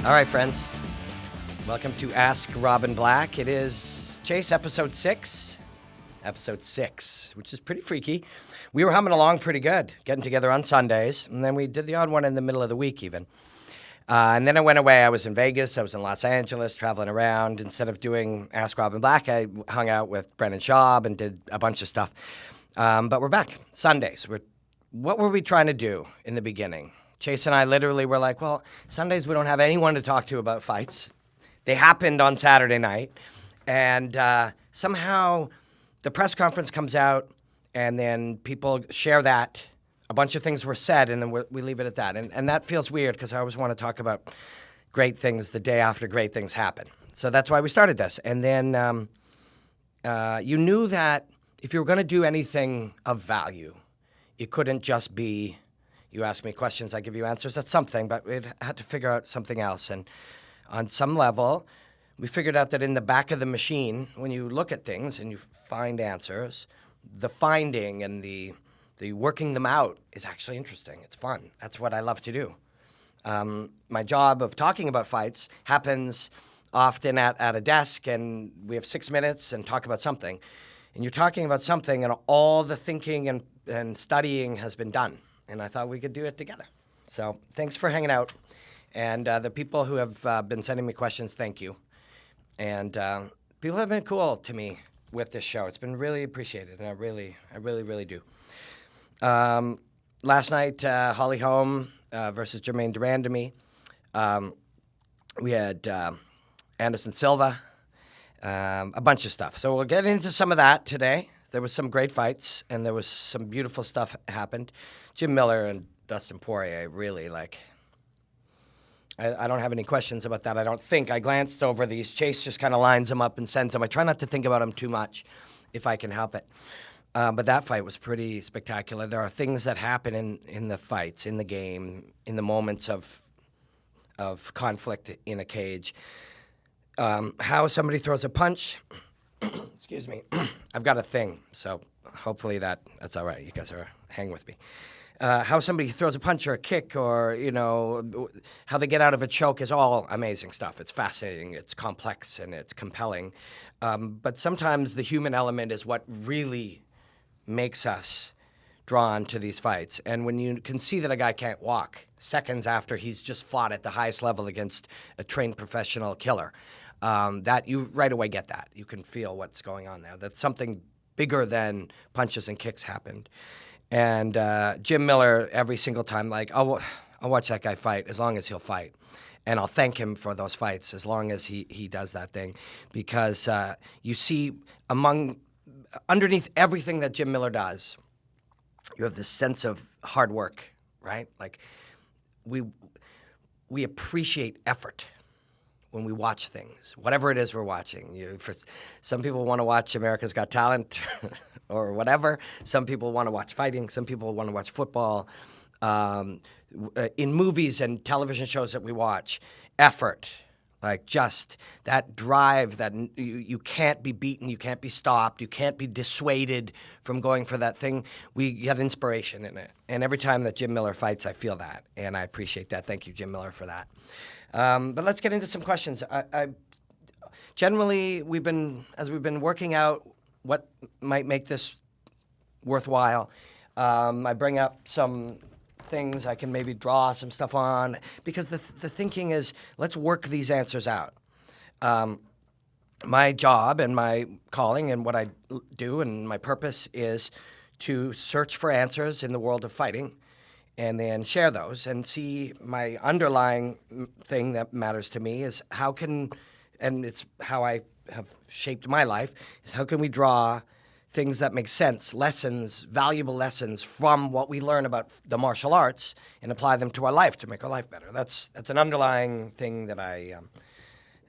All right, friends. Welcome to Ask Robin Black. It is, Chase, episode 6. Episode 6, which is pretty freaky. We were humming along pretty good, getting together on Sundays, and then we did the odd one in the middle of the week even. And then I went away. I was in Vegas. I was in Los Angeles, traveling around. Instead of doing Ask Robin Black, I hung out with Brennan Schaub and did a bunch of stuff. But we're back. Sundays. What were we trying to do in the beginning? Chase and I literally were like, well, Sundays we don't have anyone to talk to about fights. They happened on Saturday night. And somehow the press conference comes out, and then people share that. A bunch of things were said, and then we leave it at that. And that feels weird because I always want to talk about great things the day after great things happen. So that's why we started this. And then you knew that if you were going to do anything of value, it couldn't just be, you ask me questions, I give you answers. That's something, but it had to figure out something else. And on some level, we figured out that in the back of the machine, when you look at things and you find answers, the finding and the working them out is actually interesting. It's fun. That's what I love to do. My job of talking about fights happens often at a desk, and we have 6 minutes and talk about something. And you're talking about something, and all the thinking and studying has been done. And I thought we could do it together. So thanks for hanging out. And the people who have been sending me questions, thank you. And people have been cool to me with this show. It's been really appreciated, and I really do. Last night, Holly Holm versus Jermaine Durandamy. We had Anderson Silva, a bunch of stuff. So we'll get into some of that today. There was some great fights, and there was some beautiful stuff happened. Jim Miller and Dustin Poirier, really, like, I don't have any questions about that, I don't think. I glanced over these. Chase just kind of lines them up and sends them. I try not to think about them too much if I can help it. But that fight was pretty spectacular. There are things that happen in the fights, in the game, in the moments of conflict in a cage. How somebody throws a punch. Excuse me. I've got a thing, so hopefully that's all right. You guys hang with me. How somebody throws a punch or a kick, or how they get out of a choke is all amazing stuff. It's fascinating, it's complex, and it's compelling. But sometimes the human element is what really makes us drawn to these fights. And when you can see that a guy can't walk seconds after he's just fought at the highest level against a trained professional killer, that you right away get that. You can feel what's going on there. That something bigger than punches and kicks happened. And Jim Miller, every single time, like, I'll watch that guy fight as long as he'll fight. And I'll thank him for those fights as long as he does that thing. Because you see underneath everything that Jim Miller does, you have this sense of hard work, right? Like, we appreciate effort when we watch things, whatever it is we're watching. For some people want to watch America's Got Talent or whatever. Some people want to watch fighting. Some people want to watch football. In movies and television shows that we watch, effort, like just that drive that you can't be beaten, you can't be stopped, you can't be dissuaded from going for that thing. We get inspiration in it. And every time that Jim Miller fights, I feel that, and I appreciate that. Thank you, Jim Miller, for that. But let's get into some questions. Generally, we've been working out what might make this worthwhile. I bring up some things I can maybe draw some stuff on, because the thinking is, let's work these answers out. My job and my calling and what I do and my purpose is to search for answers in the world of fighting, and then share those and see. My underlying thing that matters to me is and it's how I have shaped my life, is how can we draw things that make sense, lessons, valuable lessons from what we learn about the martial arts, and apply them to our life to make our life better. That's an underlying thing that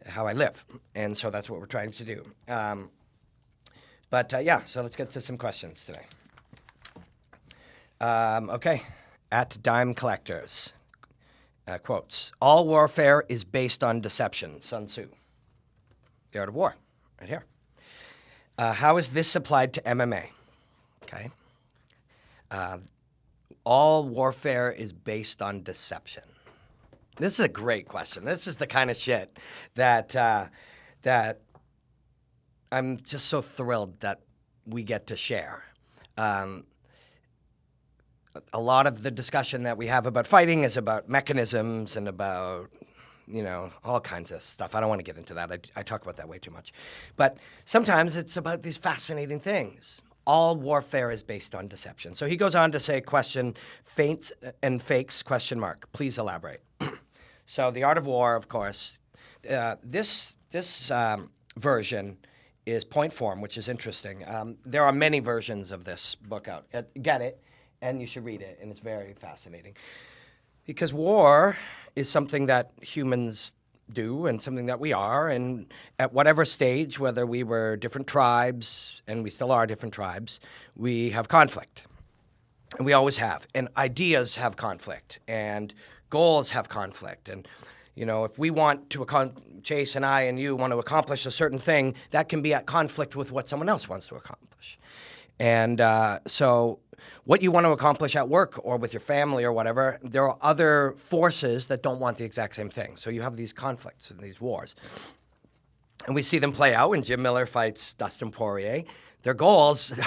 how I live, and so that's what we're trying to do. So let's get to some questions today. Okay. At Dime Collectors, quotes, all warfare is based on deception, Sun Tzu. The Art of War, right here. How is this applied to MMA? Okay. All warfare is based on deception. This is a great question. This is the kind of shit that I'm just so thrilled that we get to share. A lot of the discussion that we have about fighting is about mechanisms and about, all kinds of stuff. I don't want to get into that. I talk about that way too much. But sometimes it's about these fascinating things. All warfare is based on deception. So he goes on to say, question, feints and fakes, question mark. Please elaborate. So the art of war, of course, this version is point form, which is interesting. There are many versions of this book out. Get it, and you should read it, and it's very fascinating. Because war is something that humans do and something that we are, and at whatever stage, whether we were different tribes, and we still are different tribes, we have conflict. And we always have. And ideas have conflict, and goals have conflict. And, if we want to, Chase and I and you want to accomplish a certain thing, that can be at conflict with what someone else wants to accomplish. And so what you want to accomplish at work or with your family or whatever, there are other forces that don't want the exact same thing. So you have these conflicts and these wars. And we see them play out when Jim Miller fights Dustin Poirier. Their goals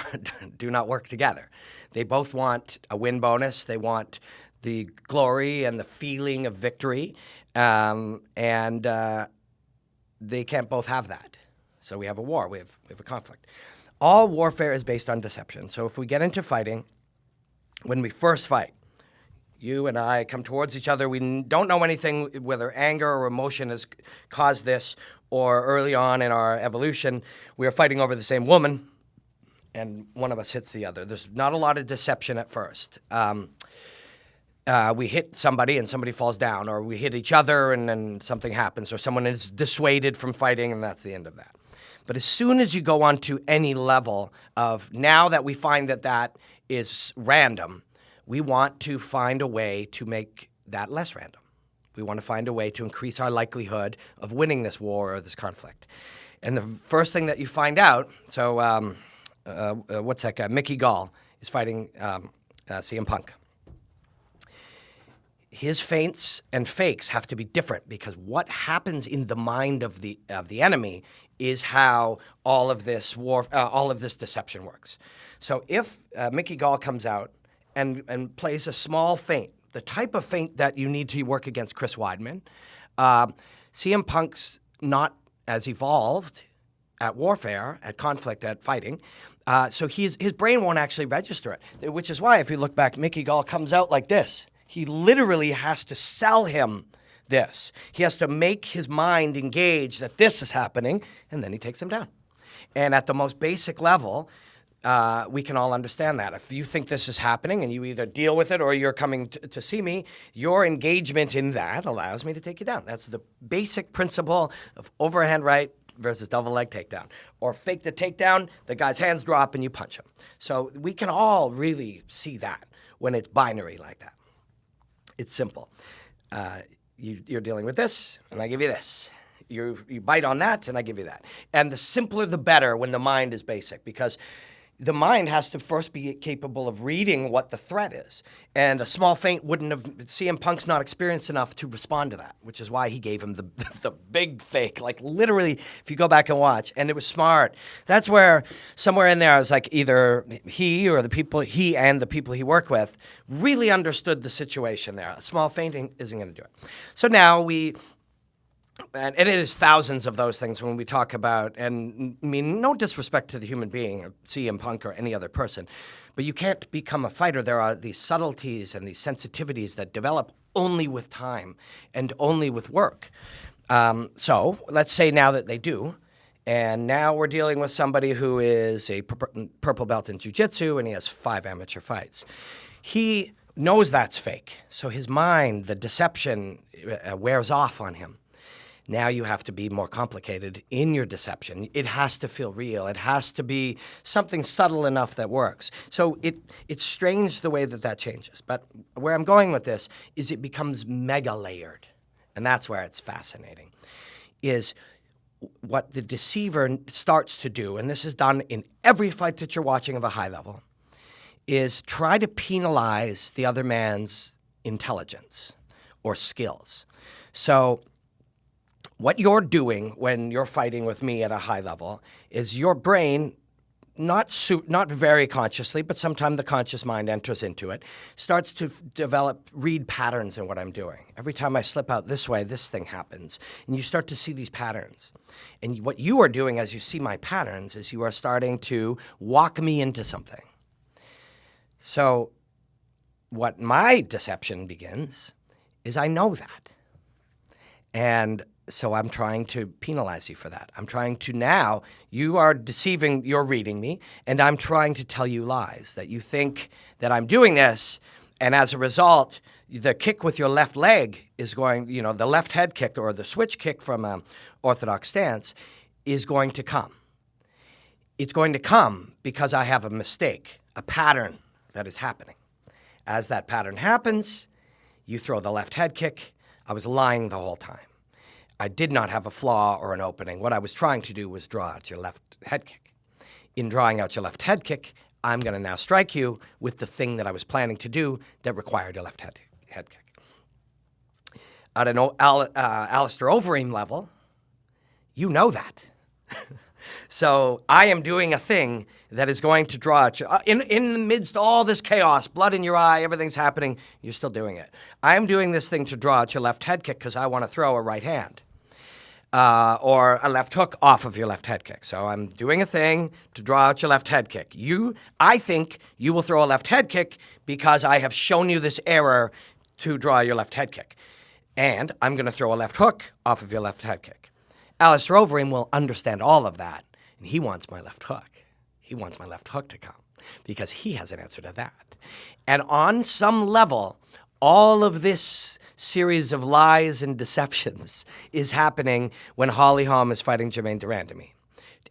do not work together. They both want a win bonus. They want the glory and the feeling of victory. And they can't both have that. So we have a war. We have a conflict. All warfare is based on deception. So if we get into fighting, when we first fight, you and I come towards each other, we don't know anything, whether anger or emotion has caused this, or early on in our evolution, we are fighting over the same woman, and one of us hits the other. There's not a lot of deception at first. We hit somebody and somebody falls down, or we hit each other and then something happens, or someone is dissuaded from fighting, and that's the end of that. But as soon as you go on to any level of, now that we find that that is random, we want to find a way to make that less random. We want to find a way to increase our likelihood of winning this war or this conflict. And the first thing that you find out, so what's that guy? Mickey Gall is fighting CM Punk. His feints and fakes have to be different, because what happens in the mind of the enemy is how all of this deception works. So if Mickey Gall comes out and plays a small feint, the type of feint that you need to work against Chris Weidman, CM Punk's not as evolved at warfare, at conflict, at fighting. So his brain won't actually register it, which is why if you look back, Mickey Gall comes out like this. He literally has to sell him this. He has to make his mind engage that this is happening, and then he takes him down. And at the most basic level, we can all understand that. If you think this is happening and you either deal with it or you're coming to see me, your engagement in that allows me to take you down. That's the basic principle of overhand right versus double leg takedown. Or fake the takedown, the guy's hands drop and you punch him. So we can all really see that when it's binary like that. It's simple. You're dealing with this, and I give you this. You bite on that, and I give you that. And the simpler the better when the mind is basic, because the mind has to first be capable of reading what the threat is. And a small feint wouldn't have, CM Punk's not experienced enough to respond to that, which is why he gave him the big fake. Like literally, if you go back and watch, and it was smart. That's where, somewhere in there, I was like, either he and the people he worked with really understood the situation there. A small feinting isn't going to do it. So now and it is thousands of those things when we talk about, and I mean, no disrespect to the human being, or CM Punk or any other person, but you can't become a fighter. There are these subtleties and these sensitivities that develop only with time and only with work. So let's say now that they do, and now we're dealing with somebody who is a purple belt in jiu-jitsu, and he has 5 amateur fights. He knows that's fake, so his mind, the deception wears off on him. Now you have to be more complicated in your deception. It has to feel real. It has to be something subtle enough that works. So it's strange the way that changes. But where I'm going with this is it becomes mega layered. And that's where it's fascinating, is what the deceiver starts to do, and this is done in every fight that you're watching of a high level, is try to penalize the other man's intelligence or skills. So what you're doing when you're fighting with me at a high level is your brain, not very consciously, but sometimes the conscious mind enters into it, starts to read patterns in what I'm doing. Every time I slip out this way, this thing happens. And you start to see these patterns. And what you are doing as you see my patterns is you are starting to walk me into something. So what my deception begins is I know that. And so I'm trying to penalize you for that. I'm trying to now, you are deceiving, you're reading me, and I'm trying to tell you lies, that you think that I'm doing this, and as a result, the kick with your left leg is going, the left head kick or the switch kick from an orthodox stance is going to come. It's going to come because I have a mistake, a pattern that is happening. As that pattern happens, you throw the left head kick. I was lying the whole time. I did not have a flaw or an opening. What I was trying to do was draw out your left head kick. In drawing out your left head kick, I'm going to now strike you with the thing that I was planning to do that required a left head kick. At an Alistair Overeem level, you know that. So I am doing a thing that is going to draw at you. In the midst of all this chaos, blood in your eye, everything's happening, you're still doing it. I am doing this thing to draw at your left head kick because I want to throw a right hand or a left hook off of your left head kick. So I'm doing a thing to draw out your left head kick. I think you will throw a left head kick because I have shown you this error to draw your left head kick. And I'm going to throw a left hook off of your left head kick. Alistair Overeem will understand all of that. And he wants my left hook. He wants my left hook to come because he has an answer to that. And on some level, all of this series of lies and deceptions is happening when Holly Holm is fighting Jermaine Durand to me.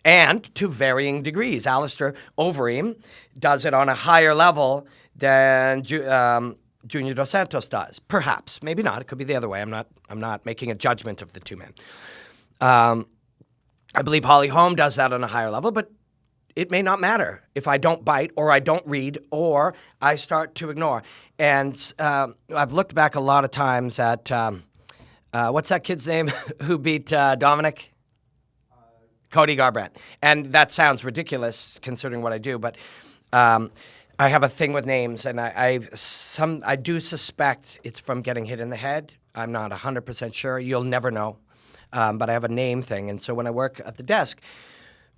And to varying degrees. Alistair Overeem does it on a higher level than Junior Dos Santos does. Perhaps. Maybe not. It could be the other way. I'm not making a judgment of the two men. I believe Holly Holm does that on a higher level, but it may not matter if I don't bite or I don't read or I start to ignore. And I've looked back a lot of times at, what's that kid's name who beat Dominic? Cody Garbrandt. And that sounds ridiculous considering what I do, but I have a thing with names, and I do suspect it's from getting hit in the head. I'm not 100% sure. You'll never know. But I have a name thing. And so when I work at the desk,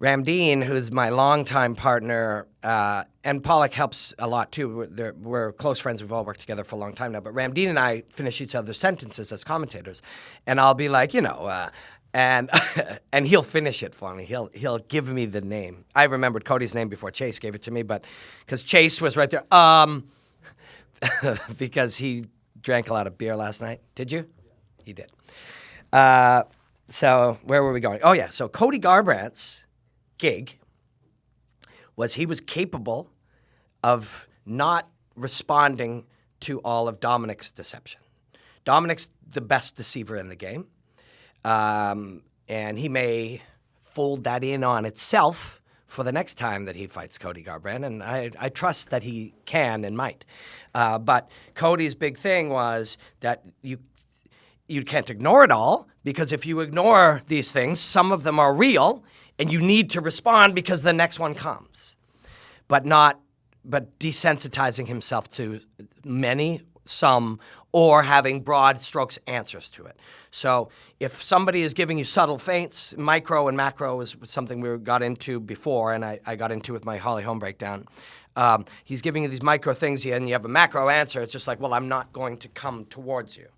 Ramdeen, who's my longtime partner, and Pollock helps a lot too. We're close friends. We've all worked together for a long time now. But Ramdeen and I finish each other's sentences as commentators. And I'll be like, and and he'll finish it for me. He'll give me the name. I remembered Cody's name before Chase gave it to me, but because Chase was right there, because he drank a lot of beer last night. Did you? He did. So where were we going? Oh, yeah. So Cody Garbrandt's gig was he was capable of not responding to all of Dominic's deception. Dominic's the best deceiver in the game. And he may fold that in on itself for the next time that he fights Cody Garbrandt. And I trust that he can and might. But Cody's big thing was that you can't ignore it all, because if you ignore these things, some of them are real, and you need to respond because the next one comes. But desensitizing himself to some, or having broad strokes answers to it. So if somebody is giving you subtle feints, micro and macro is something we got into before, and I got into with my Holly Holm breakdown. He's giving you these micro things, and you have a macro answer. It's just like, well, I'm not going to come towards you.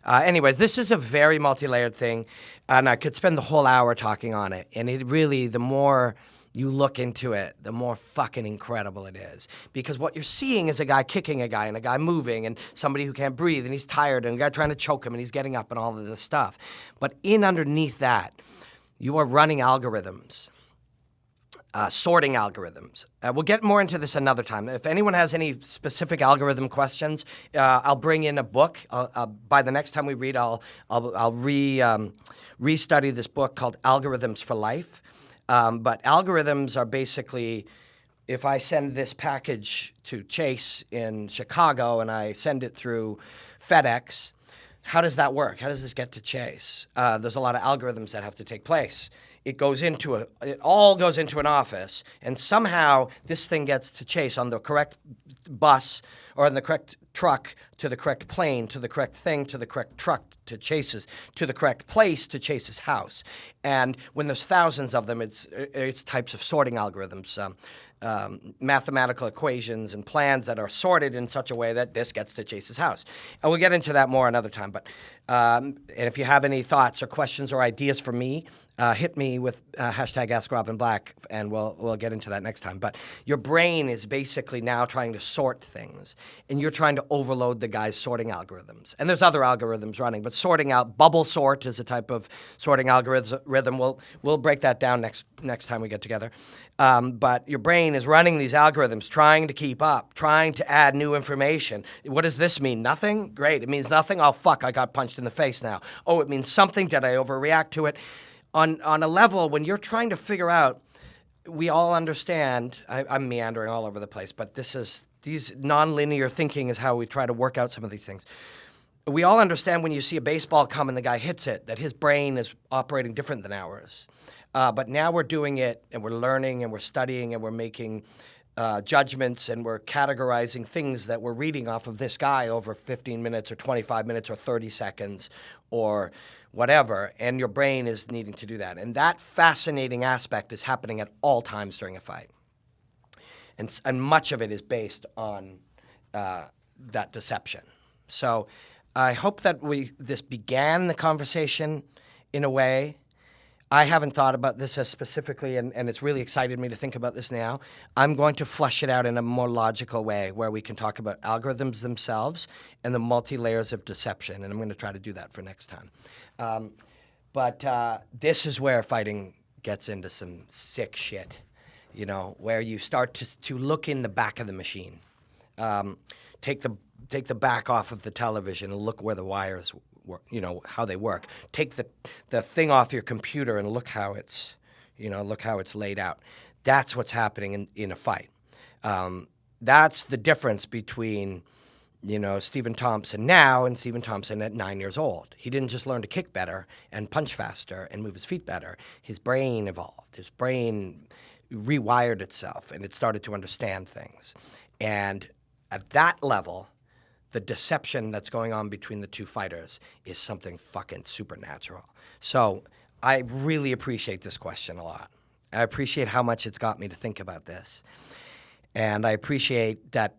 Anyways, this is a very multi-layered thing, and I could spend the whole hour talking on it. And it really, the more you look into it, the more fucking incredible it is. Because what you're seeing is a guy kicking a guy, and a guy moving, and somebody who can't breathe, and he's tired, and a guy trying to choke him, and he's getting up, and all of this stuff. But underneath that, you are running algorithms. Sorting algorithms. We'll get more into this another time. If anyone has any specific algorithm questions, I'll bring in a book. By the next time we read, I'll restudy this book called Algorithms for Life. But algorithms are basically, if I send this package to Chase in Chicago and I send it through FedEx, how does that work? How does this get to Chase? There's a lot of algorithms that have to take place. It all goes into an office, and somehow this thing gets to Chase on the correct bus or on the correct truck to the correct plane to the correct thing to the correct truck to Chase's to the correct place to Chase's house. And when there's thousands of them, it's types of sorting algorithms, mathematical equations and plans that are sorted in such a way that this gets to Chase's house. And we'll get into that more another time. But and if you have any thoughts or questions or ideas for me, hit me with hashtag AskRobinBlack, and we'll get into that next time. But your brain is basically now trying to sort things, and you're trying to overload the guy's sorting algorithms. And there's other algorithms running, but sorting out bubble sort is a type of sorting algorithm. We'll break that down next time we get together. But your brain is running these algorithms, trying to keep up, trying to add new information. What does this mean? Nothing? Great. It means nothing? Oh, fuck, I got punched in the face now. Oh, it means something. Did I overreact to it? On a level, when you're trying to figure out, we all understand, I'm meandering all over the place, but these nonlinear thinking is how we try to work out some of these things. We all understand when you see a baseball come and the guy hits it, that his brain is operating different than ours. But now we're doing it, and we're learning, and we're studying, and we're making judgments, and we're categorizing things that we're reading off of this guy over 15 minutes or 25 minutes or 30 seconds or whatever, and your brain is needing to do that. And that fascinating aspect is happening at all times during a fight. And much of it is based on that deception. So I hope that this began the conversation in a way. I haven't thought about this as specifically, and it's really excited me to think about this now. I'm going to flesh it out in a more logical way where we can talk about algorithms themselves and the multi-layers of deception, and I'm going to try to do that for next time. But this is where fighting gets into some sick shit, where you start to look in the back of the machine. Take the back off of the television and look where the wires work, how they work. Take the thing off your computer and look how it's laid out. That's what's happening in a fight. That's the difference between Stephen Thompson now and Stephen Thompson at 9 years old. He didn't just learn to kick better and punch faster and move his feet better. His brain evolved. His brain rewired itself, and it started to understand things. And at that level, the deception that's going on between the two fighters is something fucking supernatural. So I really appreciate this question a lot. I appreciate how much it's got me to think about this. And I appreciate that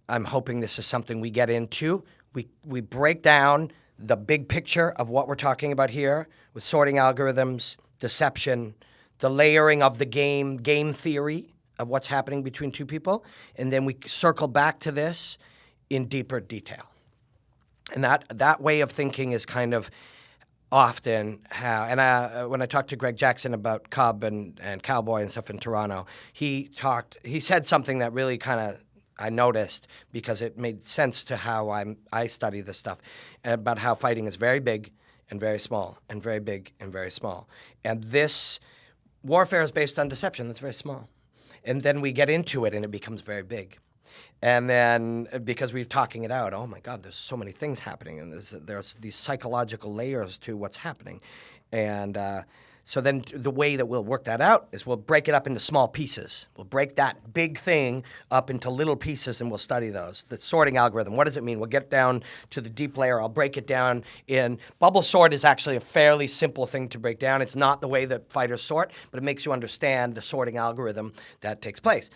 I'm hoping this is something we get into. We break down the big picture of what we're talking about here with sorting algorithms, deception, the layering of the game theory of what's happening between two people, and then we circle back to this in deeper detail. And that way of thinking is kind of often how, and when I talked to Greg Jackson about Cub and Cowboy and stuff in Toronto, he said something that really kind of I noticed because it made sense to how I study this stuff, and about how fighting is very big and very small and very big and very small. And this warfare is based on deception that's very small. And then we get into it and it becomes very big. And then because we're talking it out, oh my God, there's so many things happening, and there's these psychological layers to what's happening. And so then the way that we'll work that out is we'll break it up into small pieces. We'll break that big thing up into little pieces, and we'll study those. The sorting algorithm, what does it mean? We'll get down to the deep layer. I'll break it down in bubble sort is actually a fairly simple thing to break down. It's not the way that fighters sort, but it makes you understand the sorting algorithm that takes place.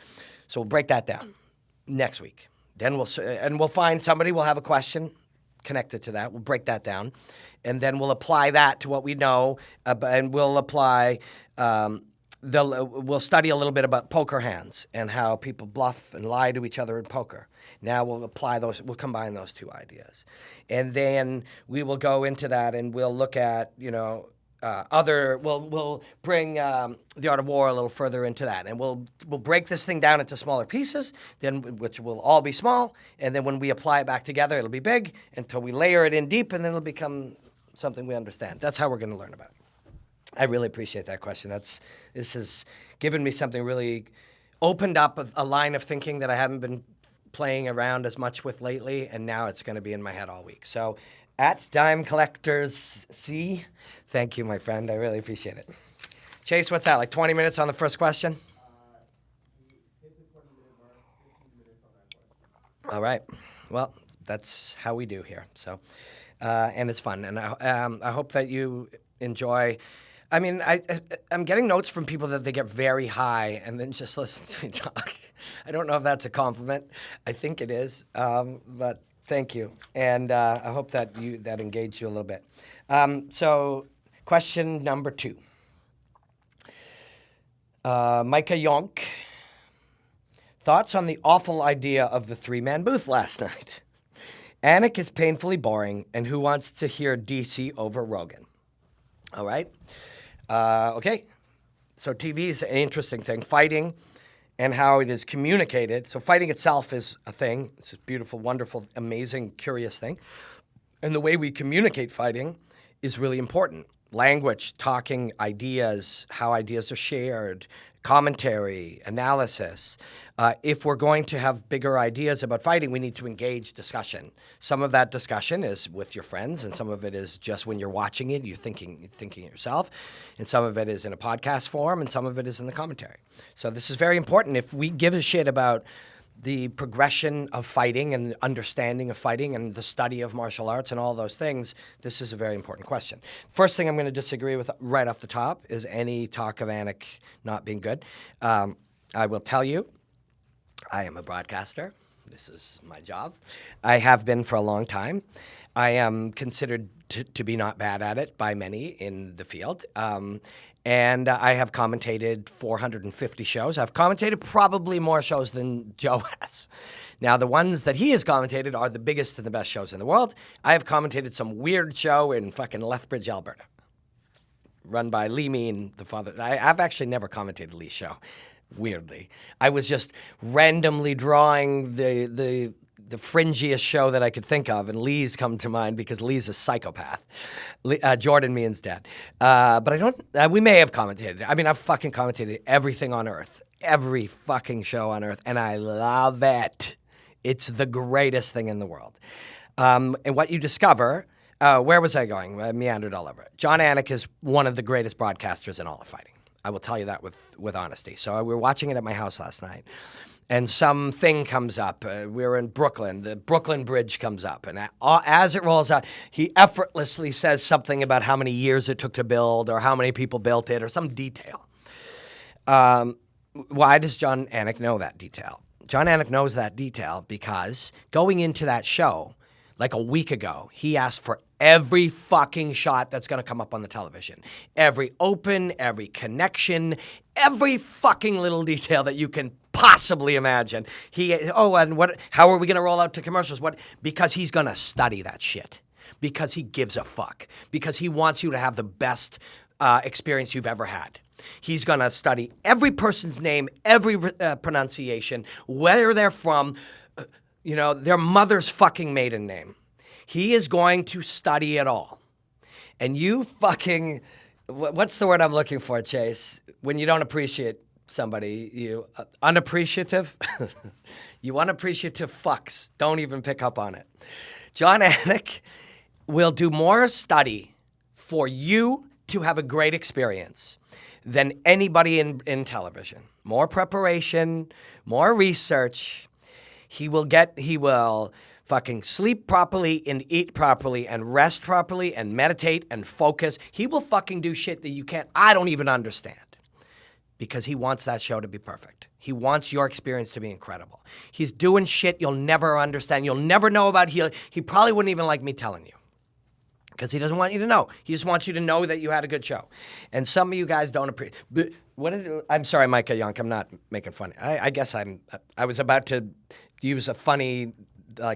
So we'll break that down next week. Then we'll find somebody, we'll have a question connected to that. We'll break that down. And then we'll apply that to what we know, and we'll apply, we'll study a little bit about poker hands and how people bluff and lie to each other in poker. Now we'll we'll combine those two ideas. And then we will go into that and we'll look at, we'll bring the art of war a little further into that, and we'll break this thing down into smaller pieces, which will all be small, and then when we apply it back together, it'll be big until we layer it in deep, and then it'll become something we understand. That's how we're going to learn about it. I really appreciate that question. This has given me something really, opened up a line of thinking that I haven't been playing around as much with lately, and now it's going to be in my head all week. So At Dime Collectors C. Thank you, my friend. I really appreciate it. Chase, what's that, like 20 minutes on the first question? All right. Well, that's how we do here. So, and it's fun. And I hope that you enjoy. I mean, I'm getting notes from people that they get very high and then just listen to me talk. I don't know if that's a compliment. I think it is. But thank you. And I hope that that engaged you a little bit. So, question number 2. Micah Yonk. Thoughts on the awful idea of the 3-man booth last night? Anik is painfully boring, and who wants to hear DC over Rogan? All right. Okay. So TV is an interesting thing. Fighting and how it is communicated. So fighting itself is a thing. It's a beautiful, wonderful, amazing, curious thing. And the way we communicate fighting is really important. Language, talking, ideas, how ideas are shared, commentary, analysis. If we're going to have bigger ideas about fighting, we need to engage discussion. Some of that discussion is with your friends, and some of it is just when you're watching it, you're thinking yourself, and some of it is in a podcast form, and some of it is in the commentary. So this is very important. If we give a shit about the progression of fighting and understanding of fighting and the study of martial arts and all those things, this is a very important question. First thing I'm going to disagree with right off the top is any talk of Anik not being good. I will tell you, I am a broadcaster. This is my job. I have been for a long time. I am considered to be not bad at it by many in the field. And I have commentated 450 shows. I've commentated probably more shows than Joe has. Now, the ones that he has commentated are the biggest and the best shows in the world. I have commentated some weird show in fucking Lethbridge, Alberta, run by Lee Mean, the father. I've actually never commentated Lee's show, weirdly. I was just randomly drawing the fringiest show that I could think of, and Lee's come to mind because Lee's a psychopath. Jordan Mean's dad. But I don't, we may have commentated. I mean, I've fucking commentated everything on earth, every fucking show on earth, and I love it. It's the greatest thing in the world. And what you discover, where was I going? I meandered all over it. Jon Anik is one of the greatest broadcasters in all of fighting. I will tell you that with honesty. So we were watching it at my house last night. And something comes up. We were in Brooklyn. The Brooklyn Bridge comes up. And as it rolls out, he effortlessly says something about how many years it took to build or how many people built it or some detail. Why does Jon Anik know that detail? Jon Anik knows that detail because going into that show, like a week ago, he asked for every fucking shot that's going to come up on the television. Every open, every connection, every fucking little detail that you can possibly imagine. How are we going to roll out to commercials? Because he's going to study that shit. Because he gives a fuck. Because he wants you to have the best experience you've ever had. He's going to study every person's name, every pronunciation, where they're from, their mother's fucking maiden name. He is going to study it all. And you fucking, what's the word I'm looking for, Chase? When you don't appreciate somebody, you unappreciative? You unappreciative fucks. Don't even pick up on it. Jon Anik will do more study for you to have a great experience than anybody in television. More preparation, more research. He will fucking sleep properly and eat properly and rest properly and meditate and focus. He will fucking do shit that I don't even understand. Because he wants that show to be perfect. He wants your experience to be incredible. He's doing shit you'll never understand. You'll never know about. He probably wouldn't even like me telling you. Because he doesn't want you to know. He just wants you to know that you had a good show. And some of you guys don't appreciate. I'm sorry, Micah Yonk. I'm not making fun. I guess I was about to use a funny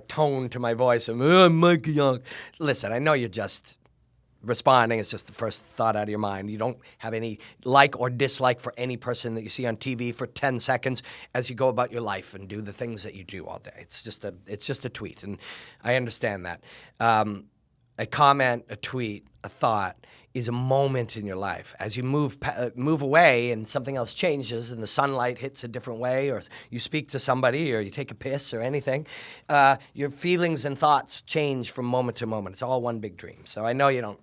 tone to my voice. Micah Yonk. Listen, I know you're just responding. It's just the first thought out of your mind. You don't have any like or dislike for any person that you see on TV for 10 seconds as you go about your life and do the things that you do all day. It's just a tweet, and I understand that. A comment, a tweet, a thought is a moment in your life. As you move away and something else changes and the sunlight hits a different way, or you speak to somebody, or you take a piss or anything, your feelings and thoughts change from moment to moment. It's all one big dream. So I know you don't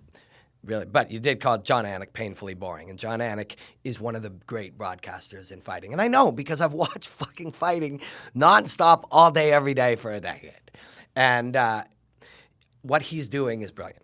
really, but you did call Jon Anik painfully boring, and Jon Anik is one of the great broadcasters in fighting. And I know because I've watched fucking fighting nonstop all day, every day for a decade. And what he's doing is brilliant.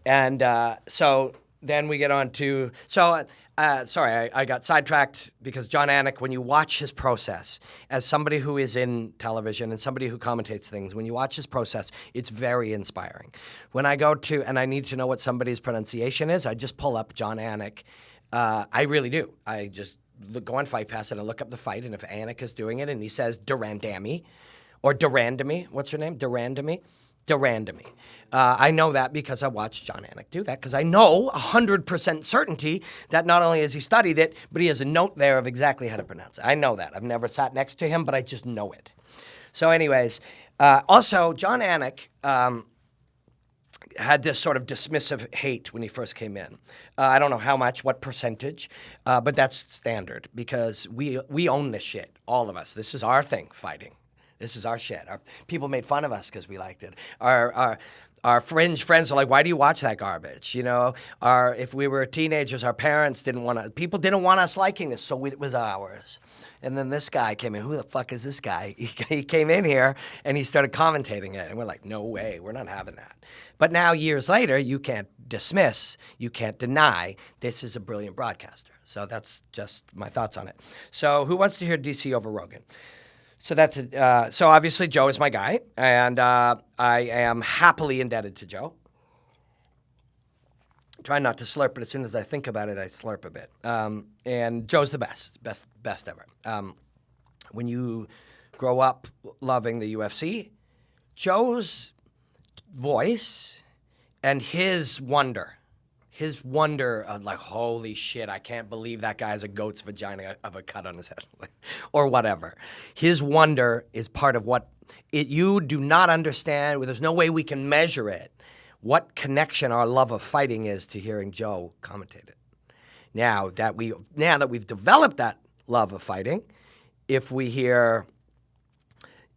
And so then we get on to, sorry, I got sidetracked because Jon Anik, when you watch his process, as somebody who is in television and somebody who commentates things, when you watch his process, it's very inspiring. When I go to, and I need to know what somebody's pronunciation is, I just pull up Jon Anik. I really do. I just go on Fight Pass and I look up the fight, and if Anik is doing it and he says Durandamy, or Durandamy, what's her name? Durandamy. I know that because I watched Jon Anik do that, because I know 100% certainty that not only has he studied it, but he has a note there of exactly how to pronounce it. I know that. I've never sat next to him, but I just know it. So anyways, also, Jon Anik had this sort of dismissive hate when he first came in. I don't know how much, what percentage, but that's standard because we own this shit, all of us. This is our thing, fighting. This is our shit. People made fun of us because we liked it. Our fringe friends are like, why do you watch that garbage? You know, if we were teenagers, our parents people didn't want us liking this, so it was ours. And then this guy came in. Who the fuck is this guy? He came in here and he started commentating it. And we're like, no way, we're not having that. But now, years later, you can't dismiss, you can't deny, this is a brilliant broadcaster. So that's just my thoughts on it. So who wants to hear DC over Rogan? So that's it. So obviously Joe is my guy, and I am happily indebted to Joe. Try not to slurp, but as soon as I think about it, I slurp a bit. And Joe's the best ever. When you grow up loving the UFC, Joe's voice and his wonder of like, holy shit, I can't believe that guy has a goat's vagina of a cut on his head, or whatever. His wonder is part of what you do not understand. There's no way we can measure it. What connection our love of fighting is to hearing Joe commentate it. Now that we've developed that love of fighting, if we hear,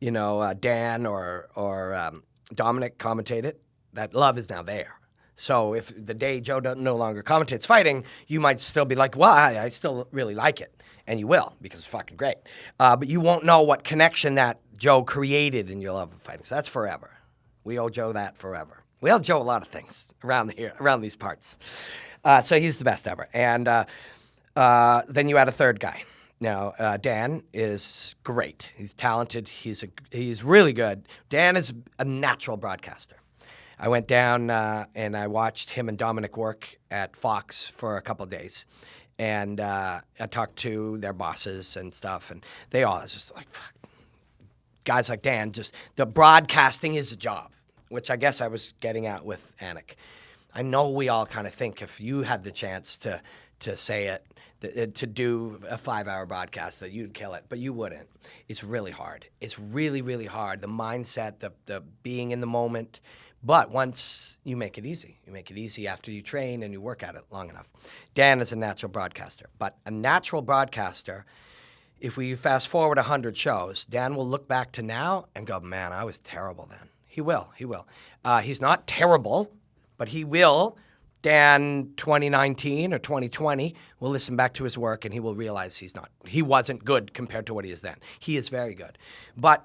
Dan or Dominic commentate it, that love is now there. So if the day Joe no longer commentates fighting, you might still be like, well, I still really like it. And you will, because it's fucking great. But you won't know what connection that Joe created in your love of fighting. So that's forever. We owe Joe that forever. We owe Joe a lot of things around these parts. So he's the best ever. And then you add a third guy. Now, Dan is great. He's talented. He's really good. Dan is a natural broadcaster. I went down and I watched him and Dominic work at Fox for a couple of days. And I talked to their bosses and stuff, and they all was just like, fuck. Guys like Dan, just the broadcasting is a job, which I guess I was getting at with Anik. I know we all kind of think if you had the chance to say it, to do a 5-hour broadcast, that you'd kill it, but you wouldn't. It's really hard. It's really, really hard. The mindset, the being in the moment. But once you make it easy after you train and you work at it long enough. Dan is a natural broadcaster. But a natural broadcaster, if we fast forward 100 shows, Dan will look back to now and go, man, I was terrible then. He will. He's not terrible, but he will. Dan 2019 or 2020 will listen back to his work and he will realize he wasn't good compared to what he is then. He is very good. But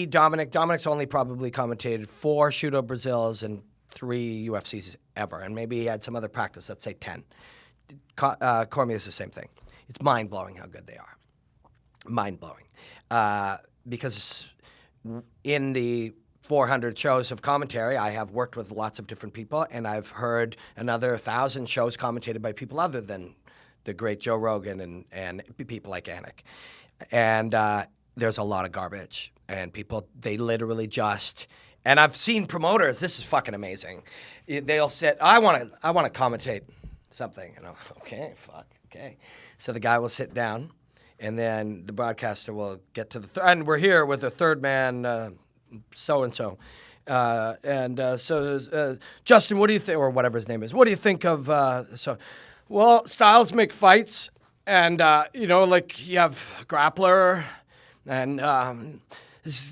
Dominic's only probably commentated 4 Shooto Brazils and 3 UFCs ever, and maybe he had some other practice, let's say 10. Cormier is the same thing. It's mind-blowing how good they are. Mind-blowing. Because in the 400 shows of commentary, I have worked with lots of different people, and I've heard another 1,000 shows commentated by people other than the great Joe Rogan and people like Anik. And there's a lot of garbage. And people, they literally just, and I've seen promoters, this is fucking amazing. They'll sit, I want to commentate something. And I'm okay. So the guy will sit down, and then the broadcaster will get to and we're here with the third man, so-and-so. Justin, what do you think, or whatever his name is? What do you think of Well, styles make fights, and like you have grappler and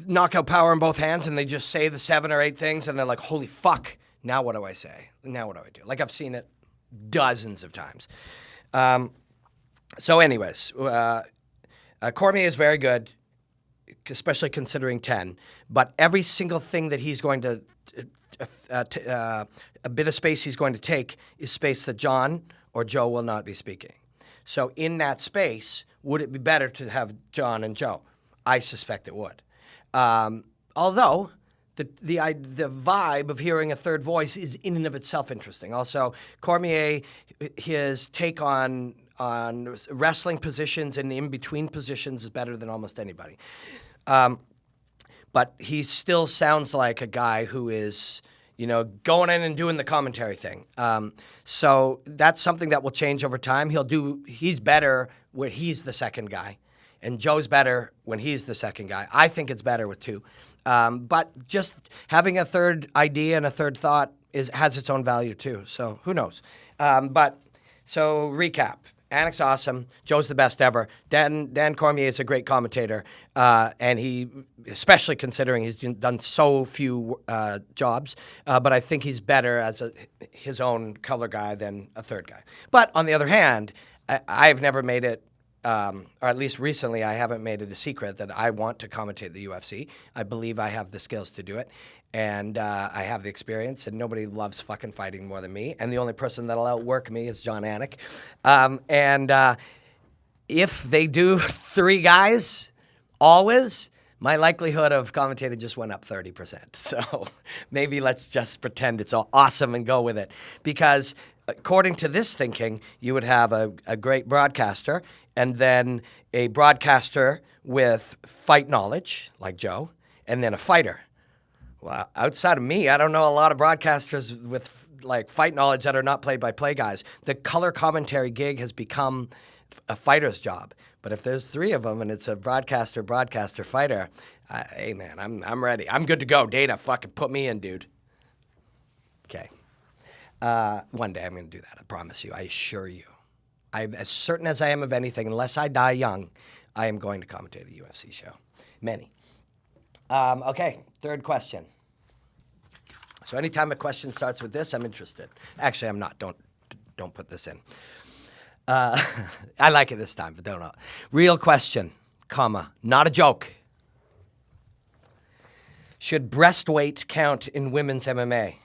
knockout power in both hands, and they just say the 7 or 8 things, and they're like, "Holy fuck! Now what do I say? Now what do I do?" Like I've seen it dozens of times. Anyways, Cormier is very good, especially considering 10. But every single thing that he's going to, a bit of space he's going to take is space that Jon or Joe will not be speaking. So in that space, would it be better to have Jon and Joe? I suspect it would. Although the vibe of hearing a third voice is in and of itself interesting. Also, Cormier, his take on wrestling positions and in-between positions is better than almost anybody. But he still sounds like a guy who is, going in and doing the commentary thing. So that's something that will change over time. He's better when he's the second guy, and Joe's better when he's the second guy. I think it's better with 2. But just having a third idea and a third thought has its own value too. So who knows? So recap. Anik's awesome. Joe's the best ever. Dan Cormier is a great commentator, and he, especially considering he's done so few jobs, but I think he's better as his own color guy than a third guy. But on the other hand, I've never made it, or at least recently, I haven't made it a secret that I want to commentate the UFC. I believe I have the skills to do it, and I have the experience, and nobody loves fucking fighting more than me, and the only person that'll outwork me is Jon Anik. If they do 3 guys, always, my likelihood of commentating just went up 30%. So maybe let's just pretend it's all awesome and go with it. Because according to this thinking, you would have a great broadcaster, and then a broadcaster with fight knowledge, like Joe, and then a fighter. Well, outside of me, I don't know a lot of broadcasters with like fight knowledge that are not play-by-play guys. The color commentary gig has become a fighter's job. But if there's 3 of them and it's a broadcaster, fighter, hey man, I'm ready. I'm good to go. Dana, fucking put me in, dude. Okay. One day I'm going to do that. I promise you. I assure you. I'm as certain as I am of anything, unless I die young, I am going to commentate a UFC show. Many. Okay, third question. So anytime a question starts with this, I'm interested. Actually, I'm not. Don't put this in. I like it this time, but don't. Real question, comma, not a joke. Should breast weight count in women's MMA?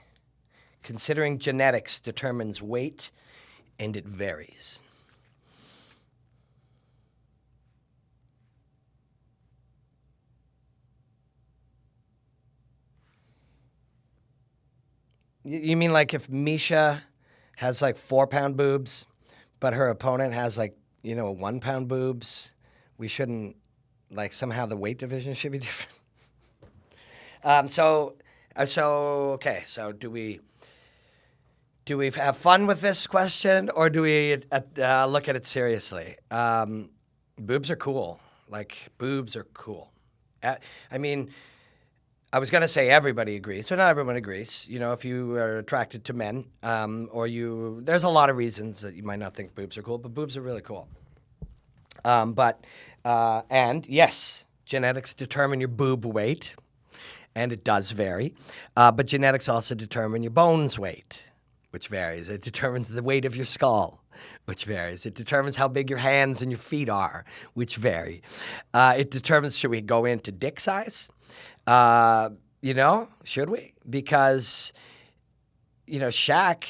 Considering genetics determines weight, and it varies. You mean like if Misha has like 4-pound boobs, but her opponent has like, 1-pound boobs, we shouldn't, like somehow the weight division should be different? Okay, so do we have fun with this question, or do we look at it seriously? Boobs are cool. Like, boobs are cool. I was going to say everybody agrees, but not everyone agrees. If you are attracted to men, there's a lot of reasons that you might not think boobs are cool, but boobs are really cool. And yes, genetics determine your boob weight, and it does vary. But genetics also determine your bones weight, which varies. It determines the weight of your skull, which varies. It determines how big your hands and your feet are, which vary. It determines, should we go into dick size? Should we? Because, Shaq,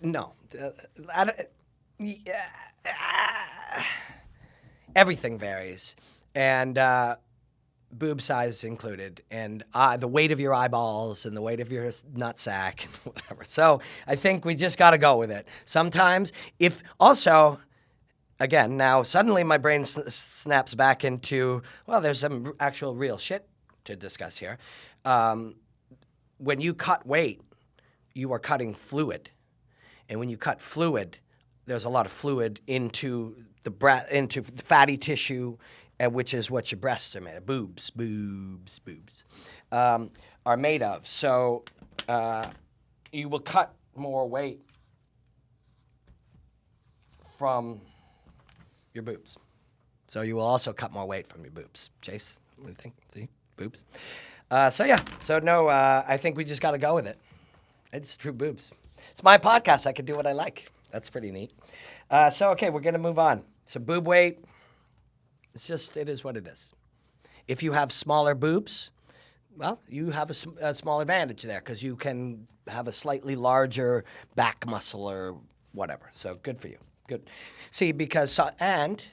no. Everything varies. And boob size included. And the weight of your eyeballs and the weight of your nutsack and whatever. So I think we just got to go with it. Sometimes, again, now suddenly my brain snaps back into, there's some actual real shit to discuss here. When you cut weight, you are cutting fluid. And when you cut fluid, there's a lot of fluid into the fatty tissue which is what your breasts are made of. Boobs, are made of. So you will cut more weight from your boobs. So you will also cut more weight from your boobs. Chase, what do you think? See? Boobs. I think we just got to go with it. It's true boobs. It's my podcast. I can do what I like. That's pretty neat. Okay, we're going to move on. So boob weight, it is what it is. If you have smaller boobs, well, you have a small advantage there because you can have a slightly larger back muscle or whatever. So good for you. Good. See, and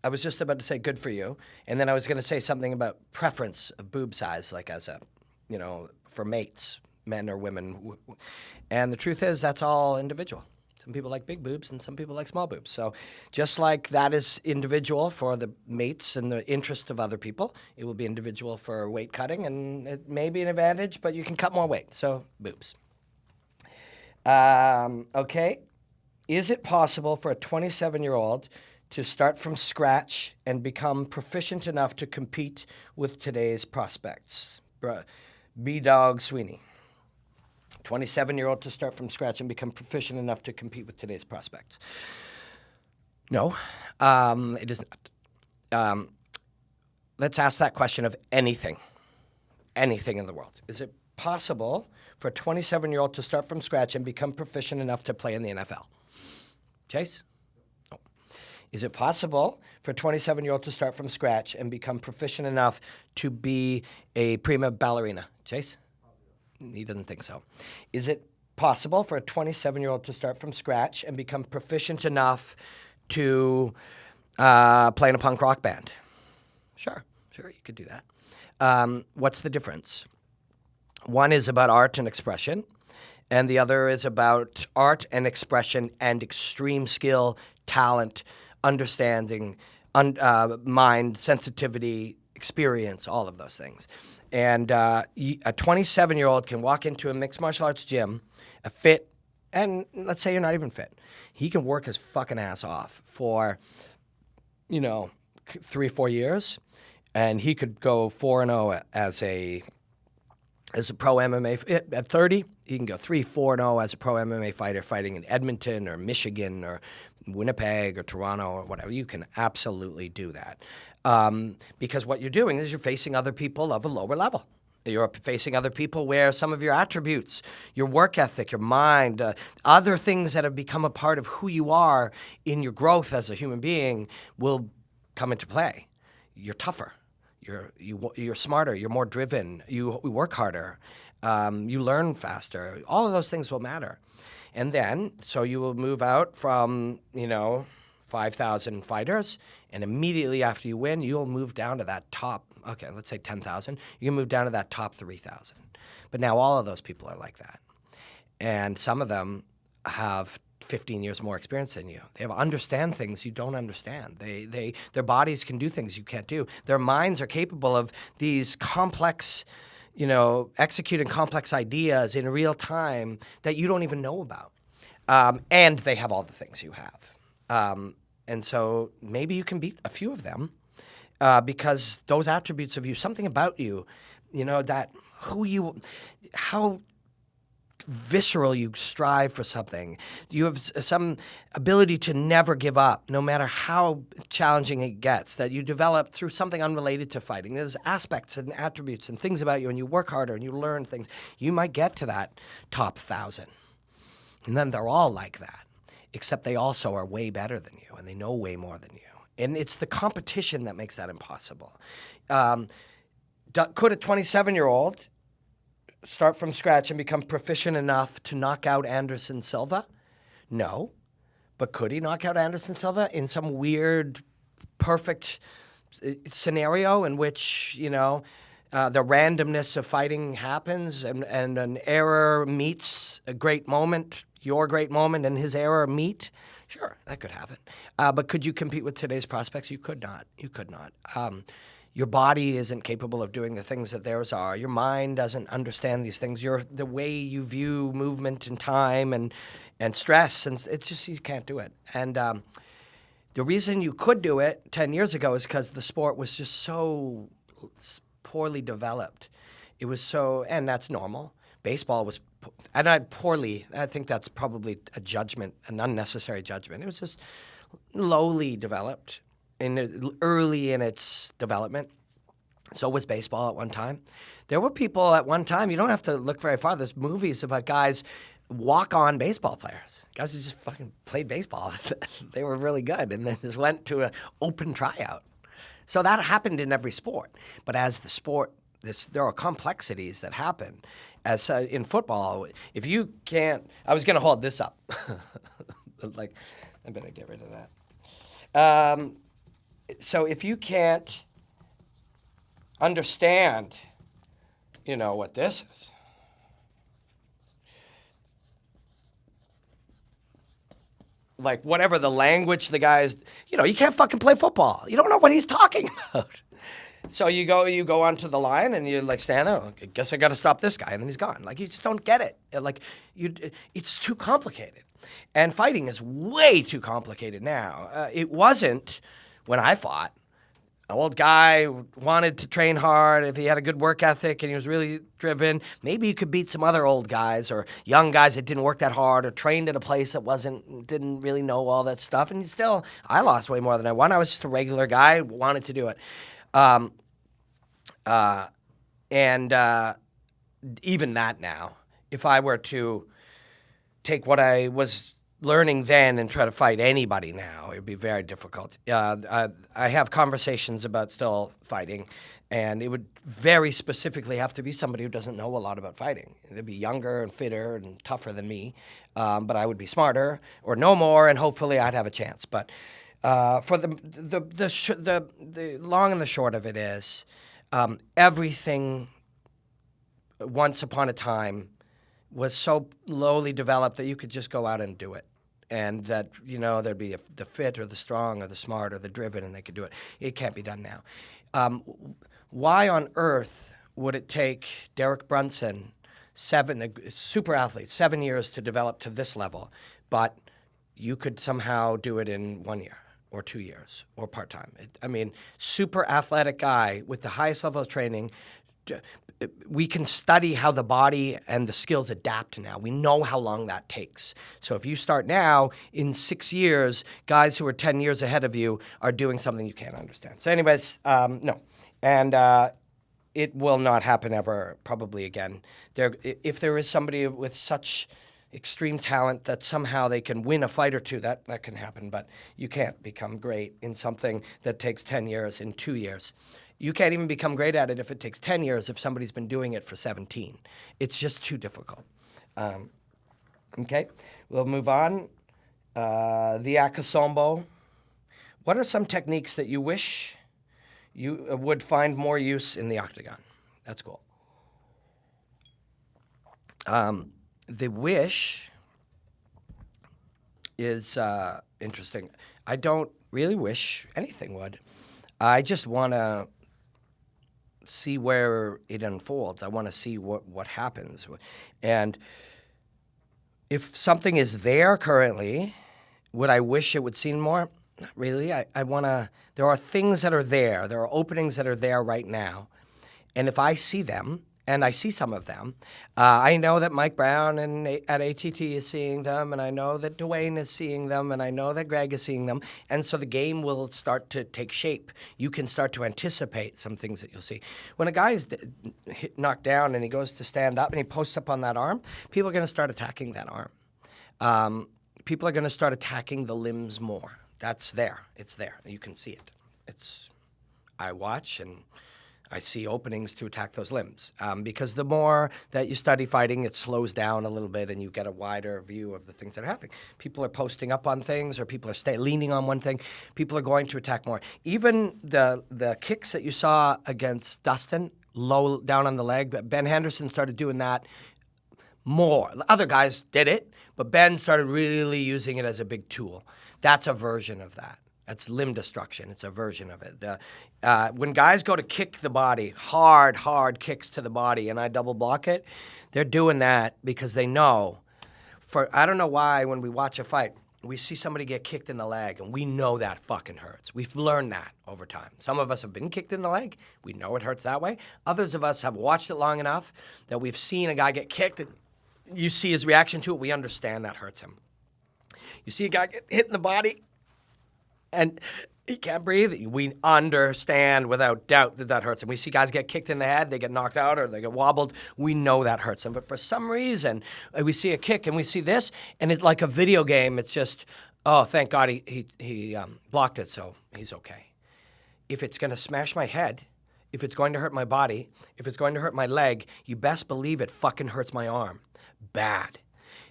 I was just about to say good for you, and then I was going to say something about preference of boob size, like for mates, men or women. And the truth is that's all individual. Some people like big boobs and some people like small boobs. So just like that is individual for the mates and the interest of other people, it will be individual for weight cutting, and it may be an advantage, but you can cut more weight. So boobs. Okay. Is it possible for a 27-year-old to start from scratch and become proficient enough to compete with today's prospects? B-Dog Sweeney. 27-year-old to start from scratch and become proficient enough to compete with today's prospects. No, it is not. Let's ask that question of anything in the world. Is it possible for a 27-year-old to start from scratch and become proficient enough to play in the NFL? Chase? No. Is it possible for a 27-year-old to start from scratch and become proficient enough to be a prima ballerina? Chase? He doesn't think so. Is it possible for a 27-year-old to start from scratch and become proficient enough to play in a punk rock band? Sure, you could do that. What's the difference? One is about art and expression, and the other is about art and expression and extreme skill, talent, understanding, mind, sensitivity, experience, all of those things. And a 27-year-old can walk into a mixed martial arts gym, a fit, and let's say you're not even fit. He can work his fucking ass off for, 3 or 4 years, and he could go 4-0 as a pro MMA. At 30, he can go 3-4-0 as a pro MMA fighter fighting in Edmonton or Michigan or Winnipeg or Toronto or whatever. You can absolutely do that. Because what you're doing is you're facing other people of a lower level. You're facing other people where some of your attributes, your work ethic, your mind, other things that have become a part of who you are in your growth as a human being will come into play. You're tougher. You're smarter. You're more driven. You work harder. You learn faster. All of those things will matter. And then, so you will move out from, 5,000 fighters, and immediately after you win, you'll move down to that top, okay, let's say 10,000. You can move down to that top 3,000. But now all of those people are like that. And some of them have 15 years more experience than you. They understand things you don't understand. Their bodies can do things you can't do. Their minds are capable of these complex, executing complex ideas in real time that you don't even know about. And they have all the things you have. And so maybe you can beat a few of them because those attributes of you, something about you, how visceral you strive for something. You have some ability to never give up, no matter how challenging it gets, that you develop through something unrelated to fighting. There's aspects and attributes and things about you, and you work harder and you learn things. You might get to that top 1,000. And then they're all like that, except they also are way better than you, and they know way more than you. And it's the competition that makes that impossible. Could a 27-year-old start from scratch and become proficient enough to knock out Anderson Silva? No. But could he knock out Anderson Silva in some weird, perfect scenario in which, the randomness of fighting happens and an error meets a great moment, your great moment and his error meet? Sure, that could happen. But could you compete with today's prospects? You could not. You could not. Your body isn't capable of doing the things that theirs are. Your mind doesn't understand these things. The way you view movement and time and stress, and it's just you can't do it. And The reason you could do it 10 years ago is because the sport was just so poorly developed. It was so, and that's normal. Baseball was, and I think that's probably a judgment, an unnecessary judgment. It was just lowly developed, early in its development. So was baseball at one time. There were people at one time, you don't have to look very far, there's movies about guys, walk-on baseball players. Guys who just fucking played baseball. They were really good and then just went to an open tryout. So that happened in every sport. But as the sport, there are complexities that happen. As in football, if you can't, I was going to hold this up. Like, I better get rid of that. So if you can't understand, what this is, like whatever the language the guy is, you can't fucking play football. You don't know what he's talking about. So you go onto the line and you like stand there. I guess I got to stop this guy, and then he's gone. Like you just don't get it. It's too complicated, and fighting is way too complicated now. It wasn't when I fought. An old guy wanted to train hard. If he had a good work ethic and he was really driven, maybe you could beat some other old guys or young guys that didn't work that hard or trained at a place that didn't really know all that stuff. And I lost way more than I won. I was just a regular guy, wanted to do it. Even that now, if I were to take what I was learning then and try to fight anybody now, it would be very difficult. I have conversations about still fighting, and it would very specifically have to be somebody who doesn't know a lot about fighting. They'd be younger and fitter and tougher than me, but I would be smarter or know more, and hopefully I'd have a chance. But for the long and the short of it is, everything once upon a time was so lowly developed that you could just go out and do it. And that, there'd be the fit or the strong or the smart or the driven, and they could do it. It can't be done now. Why on earth would it take Derek Brunson, a super athlete, 7 years to develop to this level, but you could somehow do it in 1 year or 2 years or part-time? Super athletic guy with the highest level of training. We can study how the body and the skills adapt now. We know how long that takes. So if you start now, in 6 years, guys who are 10 years ahead of you are doing something you can't understand. So anyways, no. And it will not happen ever, probably again. If there is somebody with such extreme talent that somehow they can win a fight or two, that can happen. But you can't become great in something that takes 10 years in 2 years. You can't even become great at it if it takes 10 years if somebody's been doing it for 17. It's just too difficult. Okay, we'll move on. The Akasombo. What are some techniques that you wish you would find more use in the octagon? That's cool. The wish is interesting. I don't really wish anything would. I just want to see where it unfolds. I want to see what happens. And if something is there currently, would I wish it would seem more? Not really. I want to, there are things that are there. There are openings that are there right now. And if I see them, and I see some of them, I know that Mike Brown at ATT is seeing them, and I know that Dwayne is seeing them, and I know that Greg is seeing them. And so the game will start to take shape. You can start to anticipate some things that you'll see. When a guy is knocked down and he goes to stand up and he posts up on that arm, people are going to start attacking that arm. People are going to start attacking the limbs more. That's there. It's there. You can see it. I watch and I see openings to attack those limbs. Because the more that you study fighting, it slows down a little bit and you get a wider view of the things that are happening. People are posting up on things, or people are leaning on one thing. People are going to attack more. Even the kicks that you saw against Dustin, low down on the leg, Ben Henderson started doing that more. The other guys did it, but Ben started really using it as a big tool. That's a version of that. That's limb destruction. It's a version of it. When guys go to kick the body, hard kicks to the body, and I double block it, they're doing that because they know. I don't know why when we watch a fight, we see somebody get kicked in the leg, and we know that fucking hurts. We've learned that over time. Some of us have been kicked in the leg. We know it hurts that way. Others of us have watched it long enough that we've seen a guy get kicked, and you see his reaction to it. We understand that hurts him. You see a guy get hit in the body, and he can't breathe. We understand without doubt that hurts him. We see guys get kicked in the head, they get knocked out, or they get wobbled. We know that hurts them. But for some reason, we see a kick and we see this, and it's like a video game. It's just, oh, thank God he blocked it, so he's okay. If it's going to smash my head, if it's going to hurt my body, if it's going to hurt my leg, you best believe it fucking hurts my arm. Bad.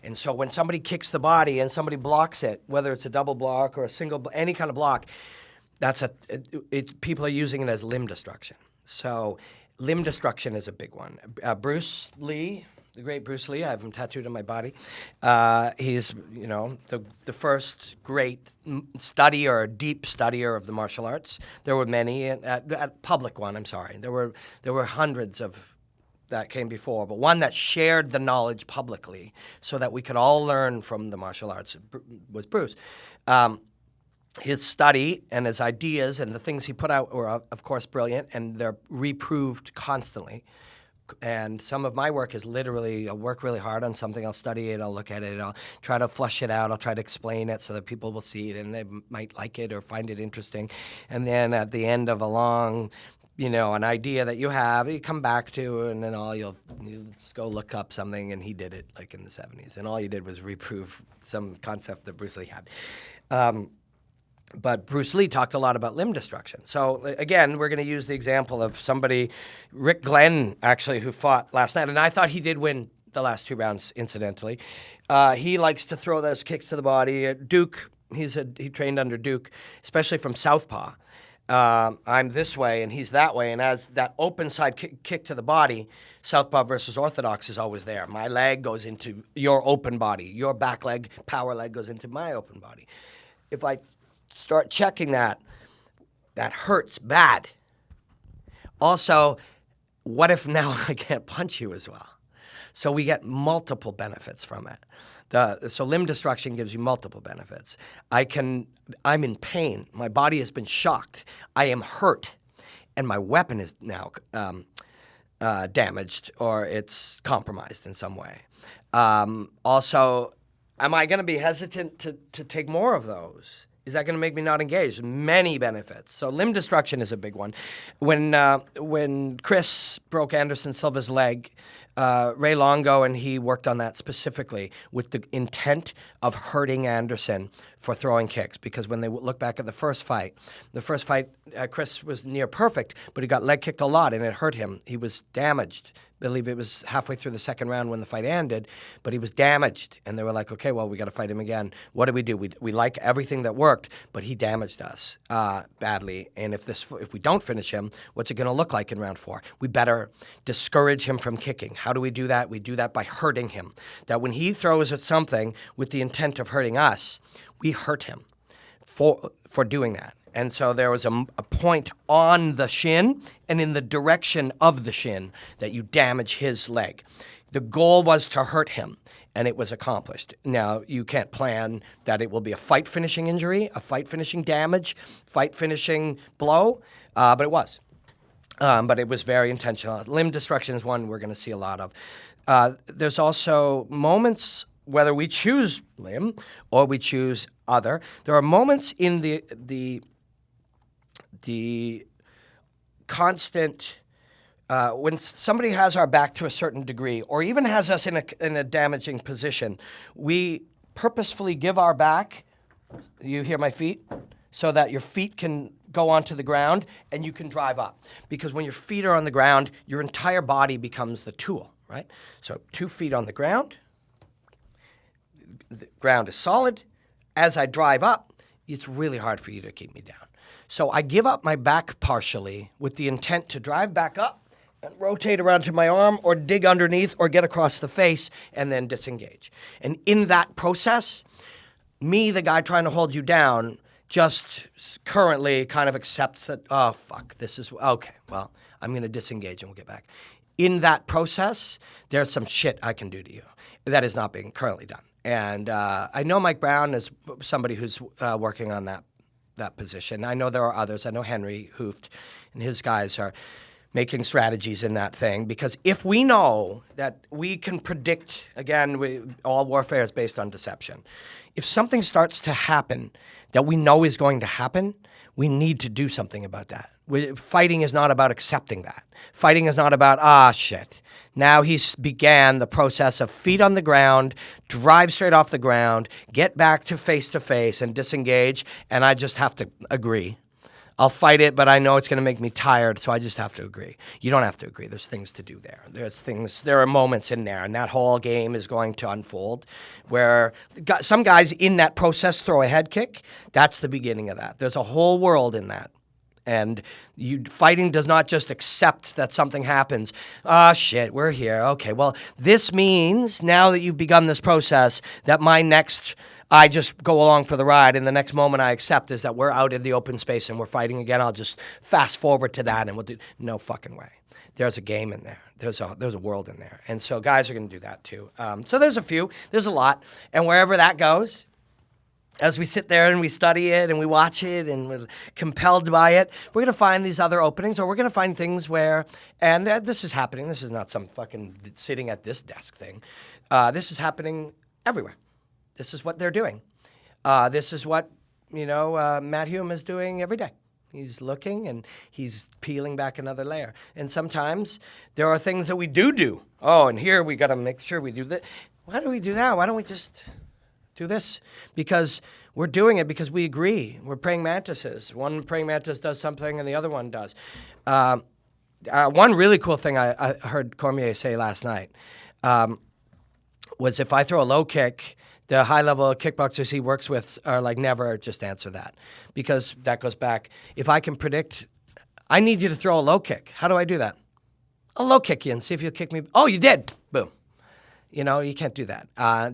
And so when somebody kicks the body and somebody blocks it, whether it's a double block or a single, any kind of block, people are using it as limb destruction. So limb destruction is a big one. Bruce Lee, the great Bruce Lee, I have him tattooed on my body. He's, the first great studier, deep studier of the martial arts. There were many, public one, I'm sorry. There were hundreds of that came before, but one that shared the knowledge publicly so that we could all learn from the martial arts was Bruce. His study and his ideas and the things he put out were, of course, brilliant, and they're reproved constantly. And some of my work is literally, I'll work really hard on something, I'll study it, I'll look at it, I'll try to flesh it out, I'll try to explain it so that people will see it and they might like it or find it interesting. And then at the end of a long, an idea that you have, you come back to, and then you'll just go look up something, and he did it like in the 70s. And all you did was reprove some concept that Bruce Lee had. But Bruce Lee talked a lot about limb destruction. So, again, we're going to use the example of somebody, Rick Glenn, actually, who fought last night. And I thought he did win the last 2 rounds, incidentally. He likes to throw those kicks to the body. Duke, he trained under Duke, especially from southpaw. I'm this way and he's that way. And as that open side kick to the body, southpaw versus orthodox is always there. My leg goes into your open body. Your back leg, power leg goes into my open body. If I start checking that hurts bad. Also, what if now I can't punch you as well? So we get multiple benefits from it. So limb destruction gives you multiple benefits. I'm in pain. My body has been shocked. I am hurt, and my weapon is now damaged or it's compromised in some way. Also, am I going to be hesitant to take more of those? Is that going to make me not engage? Many benefits. So limb destruction is a big one. When Chris broke Anderson Silva's leg, Ray Longo and he worked on that specifically with the intent of hurting Anderson for throwing kicks. Because when they look back at the first fight, Chris was near perfect, but he got leg kicked a lot and it hurt him. He was damaged. I believe it was halfway through the second round when the fight ended, but he was damaged. And they were like, okay, well, we got to fight him again. What do? We like everything that worked, but he damaged us badly. And if we don't finish him, what's it going to look like in round 4? We better discourage him from kicking. How do we do that? We do that by hurting him. That when he throws at something with the intent of hurting us, we hurt him for doing that. And so there was a point on the shin and in the direction of the shin that you damage his leg. The goal was to hurt him, and it was accomplished. Now, you can't plan that it will be a fight-finishing injury, a fight-finishing damage, fight-finishing blow, but it was. But it was very intentional. Limb destruction is one we're going to see a lot of. There's also moments, whether we choose limb or we choose other, there are moments in the constant, when somebody has our back to a certain degree or even has us in a damaging position, we purposefully give our back, you hear my feet, so that your feet can go onto the ground and you can drive up. Because when your feet are on the ground, your entire body becomes the tool, right? So 2 feet on the ground is solid. As I drive up, it's really hard for you to keep me down. So I give up my back partially with the intent to drive back up and rotate around to my arm or dig underneath or get across the face and then disengage. And in that process, me, the guy trying to hold you down, just currently kind of accepts that, oh, fuck, this is, okay, well, I'm going to disengage and we'll get back. In that process, there's some shit I can do to you that is not being currently done. And I know Mike Brown is somebody who's working on that position. I know there are others. I know Henry Hooft and his guys are making strategies in that thing, because if we know that we can predict, again, all warfare is based on deception. If something starts to happen that we know is going to happen, we need to do something about that. Fighting is not about accepting that. Fighting is not about, shit. Now he's began the process of feet on the ground, drive straight off the ground, get back to face and disengage, and I just have to agree. I'll fight it, but I know it's going to make me tired, so I just have to agree. You don't have to agree. There's things to do there. There are moments in there, and that whole game is going to unfold where some guys in that process throw a head kick. That's the beginning of that. There's a whole world in that. And fighting does not just accept that something happens. Shit, we're here. Okay, well, this means now that you've begun this process that I just go along for the ride, and the next moment I accept is that we're out in the open space and we're fighting again. I'll just fast forward to that and we'll do. No fucking way. There's a game in there. There's a world in there. And so guys are going to do that too. So there's a few. There's a lot. And wherever that goes, as we sit there and we study it and we watch it and we're compelled by it, we're going to find these other openings, or we're going to find things where, and this is happening. This is not some fucking sitting at this desk thing. This is happening everywhere. This is what they're doing. This is what, Matt Hume is doing every day. He's looking and he's peeling back another layer. And sometimes there are things that we do. Oh, and here we got to make sure we do that. Why do we do that? Why don't we just do this? Because we're doing it because we agree. We're praying mantises. One praying mantis does something and the other one does. One really cool thing I heard Cormier say last night was if I throw a low kick, the high-level kickboxers he works with are like, never just answer that. Because that goes back. If I can predict, I need you to throw a low kick. How do I do that? I'll low kick you and see if you'll kick me. Oh, you did. Boom. You can't do that.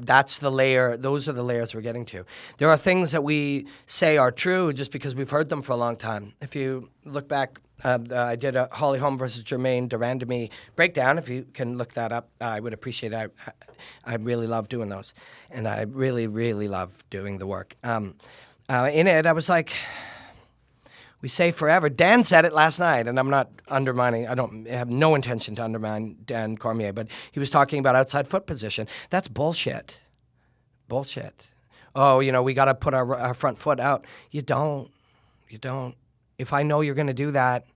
That's the layer. Those are the layers we're getting to. There are things that we say are true just because we've heard them for a long time. If you look back, I did a Holly Holm versus Jermaine Durandamy breakdown. If you can look that up, I would appreciate it. I really love doing those, and I really, really love doing the work. In it, I was like, we say forever. Dan said it last night, and I'm not undermining. I have no intention to undermine Dan Cormier, but he was talking about outside foot position. That's bullshit. Bullshit. Oh, we got to put our front foot out. You don't. If I know you're going to do that,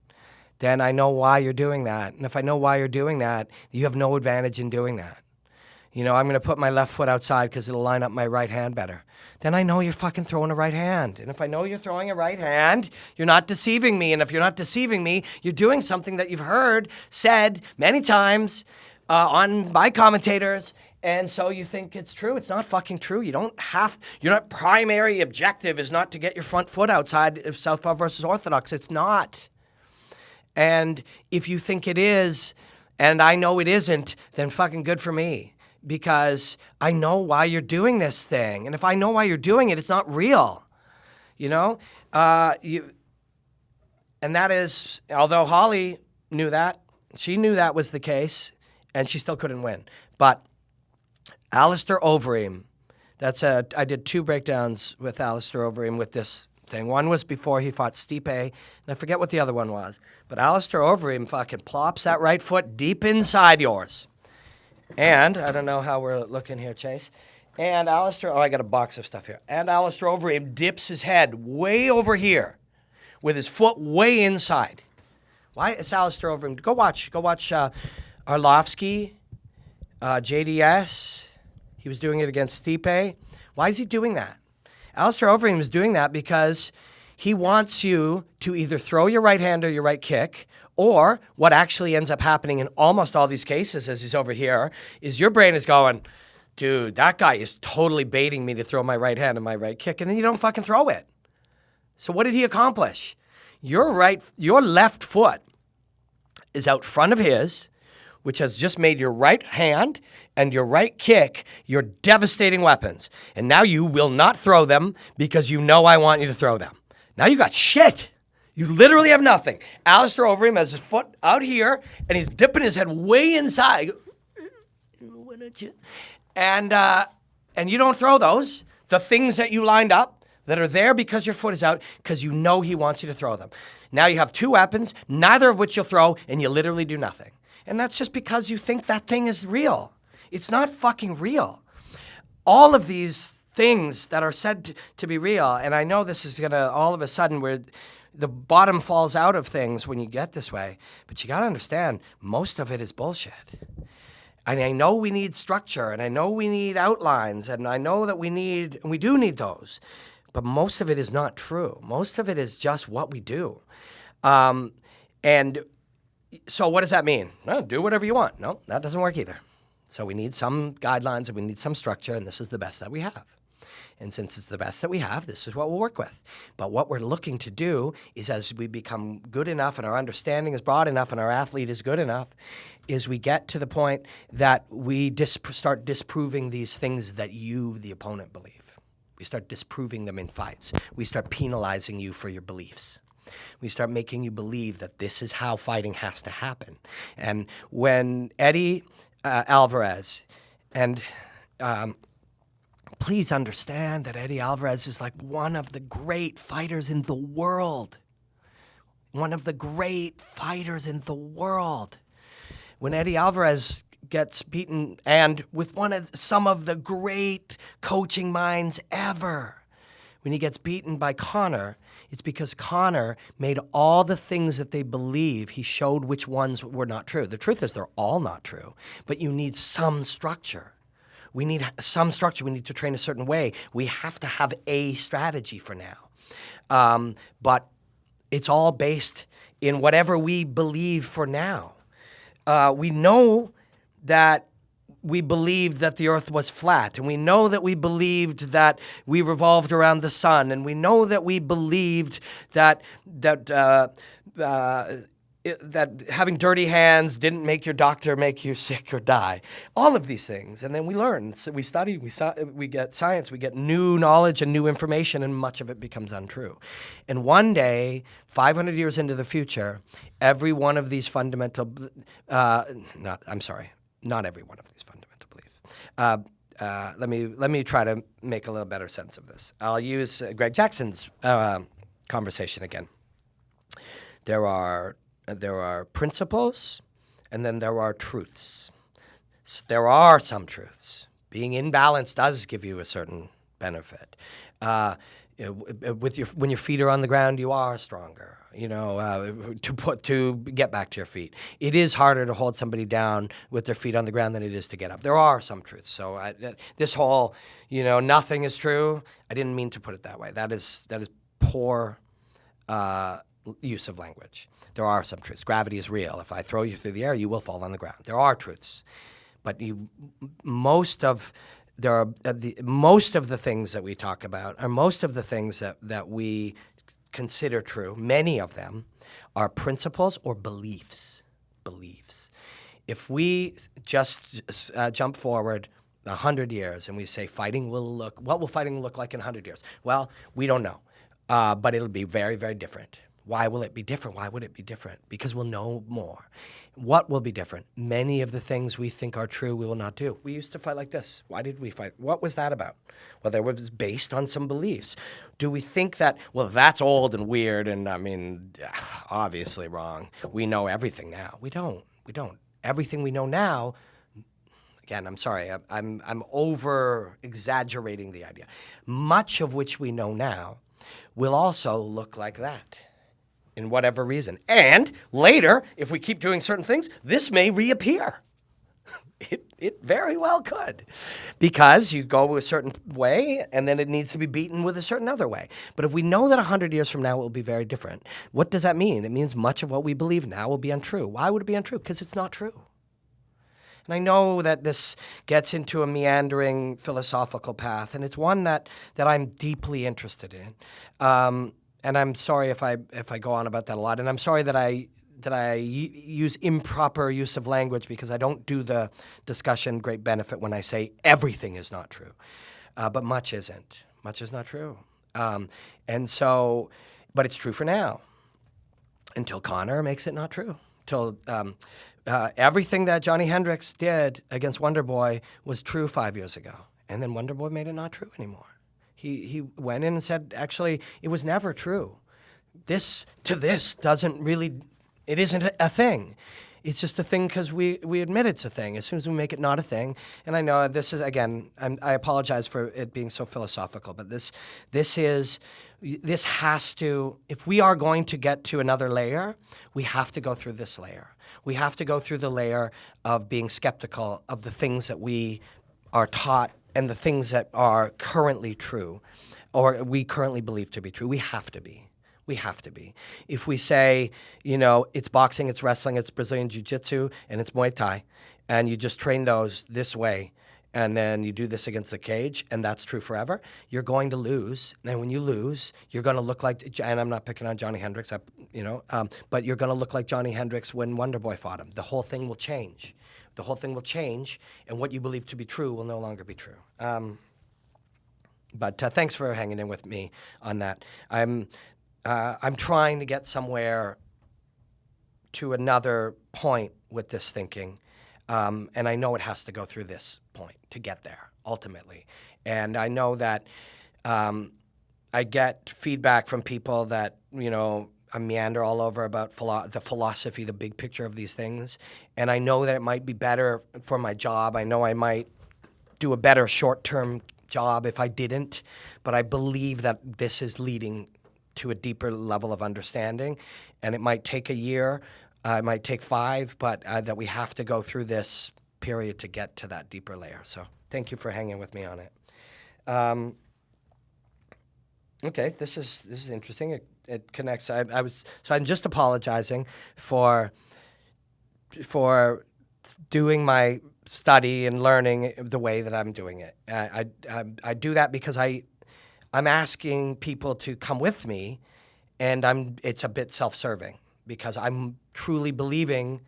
then I know why you're doing that. And if I know why you're doing that, you have no advantage in doing that. I'm going to put my left foot outside because it'll line up my right hand better. Then I know you're fucking throwing a right hand. And if I know you're throwing a right hand, you're not deceiving me. And if you're not deceiving me, you're doing something that you've heard said many times by commentators. And so you think it's true. It's not fucking true. Your primary objective is not to get your front foot outside of Southpaw versus Orthodox. It's not. And if you think it is, and I know it isn't, then fucking good for me. Because I know why you're doing this thing. And if I know why you're doing it, it's not real. And that is, although Holly knew that, she knew that was the case, and she still couldn't win. But Alistair Overeem, I did 2 breakdowns with Alistair Overeem with this thing. One was before he fought Stipe, and I forget what the other one was. But Alistair Overeem fucking plops that right foot deep inside yours. And, I don't know how we're looking here, Chase. And Alistair, I got a box of stuff here. And Alistair Overeem dips his head way over here with his foot way inside. Why is Alistair Overeem? Go watch Arlovsky, JDS. He was doing it against Stipe. Why is he doing that? Alistair Overeem is doing that because he wants you to either throw your right hand or your right kick, or what actually ends up happening in almost all these cases as he's over here is your brain is going, dude, that guy is totally baiting me to throw my right hand and my right kick, and then you don't fucking throw it. So what did he accomplish? Your left foot is out front of his which has just made your right hand and your right kick your devastating weapons. And now you will not throw them because you know I want you to throw them. Now you got shit. You literally have nothing. Alistair Overeem has his foot out here, and he's dipping his head way inside. And you don't throw those, the things that you lined up that are there because your foot is out, because you know he wants you to throw them. Now you have two weapons, neither of which you'll throw, and you literally do nothing. And that's just because you think that thing is real. It's not fucking real. All of these things that are said to be real, and I know this is going to all of a sudden where the bottom falls out of things when you get this way, but you got to understand, most of it is bullshit. And I know we need structure, and I know we need outlines, and I know that we do need those, but most of it is not true. Most of it is just what we do. And so what does that mean? Well, do whatever you want. No, that doesn't work either. So we need some guidelines, and we need some structure, and this is the best that we have. And since it's the best that we have, this is what we'll work with. But what we're looking to do is, as we become good enough and our understanding is broad enough and our athlete is good enough, is we get to the point that we start disproving these things that you, the opponent, believe. We start disproving them in fights. We start penalizing you for your beliefs. We start making you believe that this is how fighting has to happen. And when Eddie Alvarez and please understand that Eddie Alvarez is like one of the great fighters in the world. One of the great fighters in the world. When Eddie Alvarez gets beaten, and with some of the great coaching minds ever, when he gets beaten by Conor, it's because Conor made all the things that they believe, he showed which ones were not true. The truth is they're all not true, but you need some structure. We need some structure. We need to train a certain way. We have to have a strategy for now. But it's all based in whatever we believe for now. We know that we believed that the earth was flat, and we know that we believed that we revolved around the sun, and we know that we believed that having dirty hands didn't make your doctor make you sick or die. All of these things. And then we learn. So we study, we get science, we get new knowledge and new information, and much of it becomes untrue. And one day, 500 years into the future, every one of these fundamental, not every one of these fundamental beliefs. Let me try to make a little better sense of this. I'll use Greg Jackson's conversation again. There are principles, and then there are truths. There are some truths. Being in balance does give you a certain benefit. When your feet are on the ground, you are stronger. To get back to your feet. It is harder to hold somebody down with their feet on the ground than it is to get up. There are some truths. So this whole, nothing is true. I didn't mean to put it that way. That is poor use of language. There are some truths. Gravity is real. If I throw you through the air, you will fall on the ground. There are truths, but most of the things that we talk about, or most of the things that we consider true, many of them are principles or beliefs. Beliefs. If we just jump forward 100 years and we say what will fighting look like in 100 years? Well, we don't know, but it'll be very, very different. Why will it be different? Why would it be different? Because we'll know more. What will be different? Many of the things we think are true, we will not do. We used to fight like this. Why did we fight? What was that about? Well, that was based on some beliefs. Do we think that, well, that's old and weird and, obviously wrong. We know everything now. We don't. Everything we know now, again, I'm sorry, I'm over-exaggerating the idea. Much of which we know now will also look like that. In whatever reason. And later, if we keep doing certain things, this may reappear. It very well could. Because you go a certain way, and then it needs to be beaten with a certain other way. But if we know that 100 years from now it will be very different, what does that mean? It means much of what we believe now will be untrue. Why would it be untrue? Because it's not true. And I know that this gets into a meandering philosophical path, and it's one that I'm deeply interested in. And I'm sorry if I go on about that a lot, and I'm sorry that use improper use of language because I don't do the discussion great benefit when I say everything is not true, but much isn't. Much is not true, and so, but it's true for now. Until Connor makes it not true. Till everything that Johnny Hendricks did against Wonderboy was true 5 years ago, and then Wonderboy made it not true anymore. He went in and said, actually, it was never true. This doesn't really, it isn't a thing. It's just a thing because we admit it's a thing. As soon as we make it not a thing, and I know this is, again, I apologize for it being so philosophical, but this has to, if we are going to get to another layer, we have to go through this layer. We have to go through the layer of being skeptical of the things that we are taught and the things that are currently true or we currently believe to be true. We have to be. We have to be. If we say, it's boxing, it's wrestling, it's Brazilian Jiu-Jitsu, and it's Muay Thai, and you just train those this way, and then you do this against the cage, and that's true forever, you're going to lose. And when you lose, you're going to look like, and I'm not picking on Johnny Hendricks, but you're going to look like Johnny Hendricks when Wonderboy fought him. The whole thing will change. The whole thing will change, and what you believe to be true will no longer be true. But thanks for hanging in with me on that. I'm trying to get somewhere to another point with this thinking, and I know it has to go through this point to get there, ultimately. And I know that I get feedback from people that, I meander all over about the philosophy, the big picture of these things, and I know that it might be better for my job. I know I might do a better short-term job if I didn't, but I believe that this is leading to a deeper level of understanding, and it might take a year, it might take 5, but that we have to go through this period to get to that deeper layer. So thank you for hanging with me on it. Okay, this is interesting. It connects. I'm just apologizing for doing my study and learning the way that I'm doing it. I do that because I'm asking people to come with me, and it's a bit self-serving because I'm truly believing,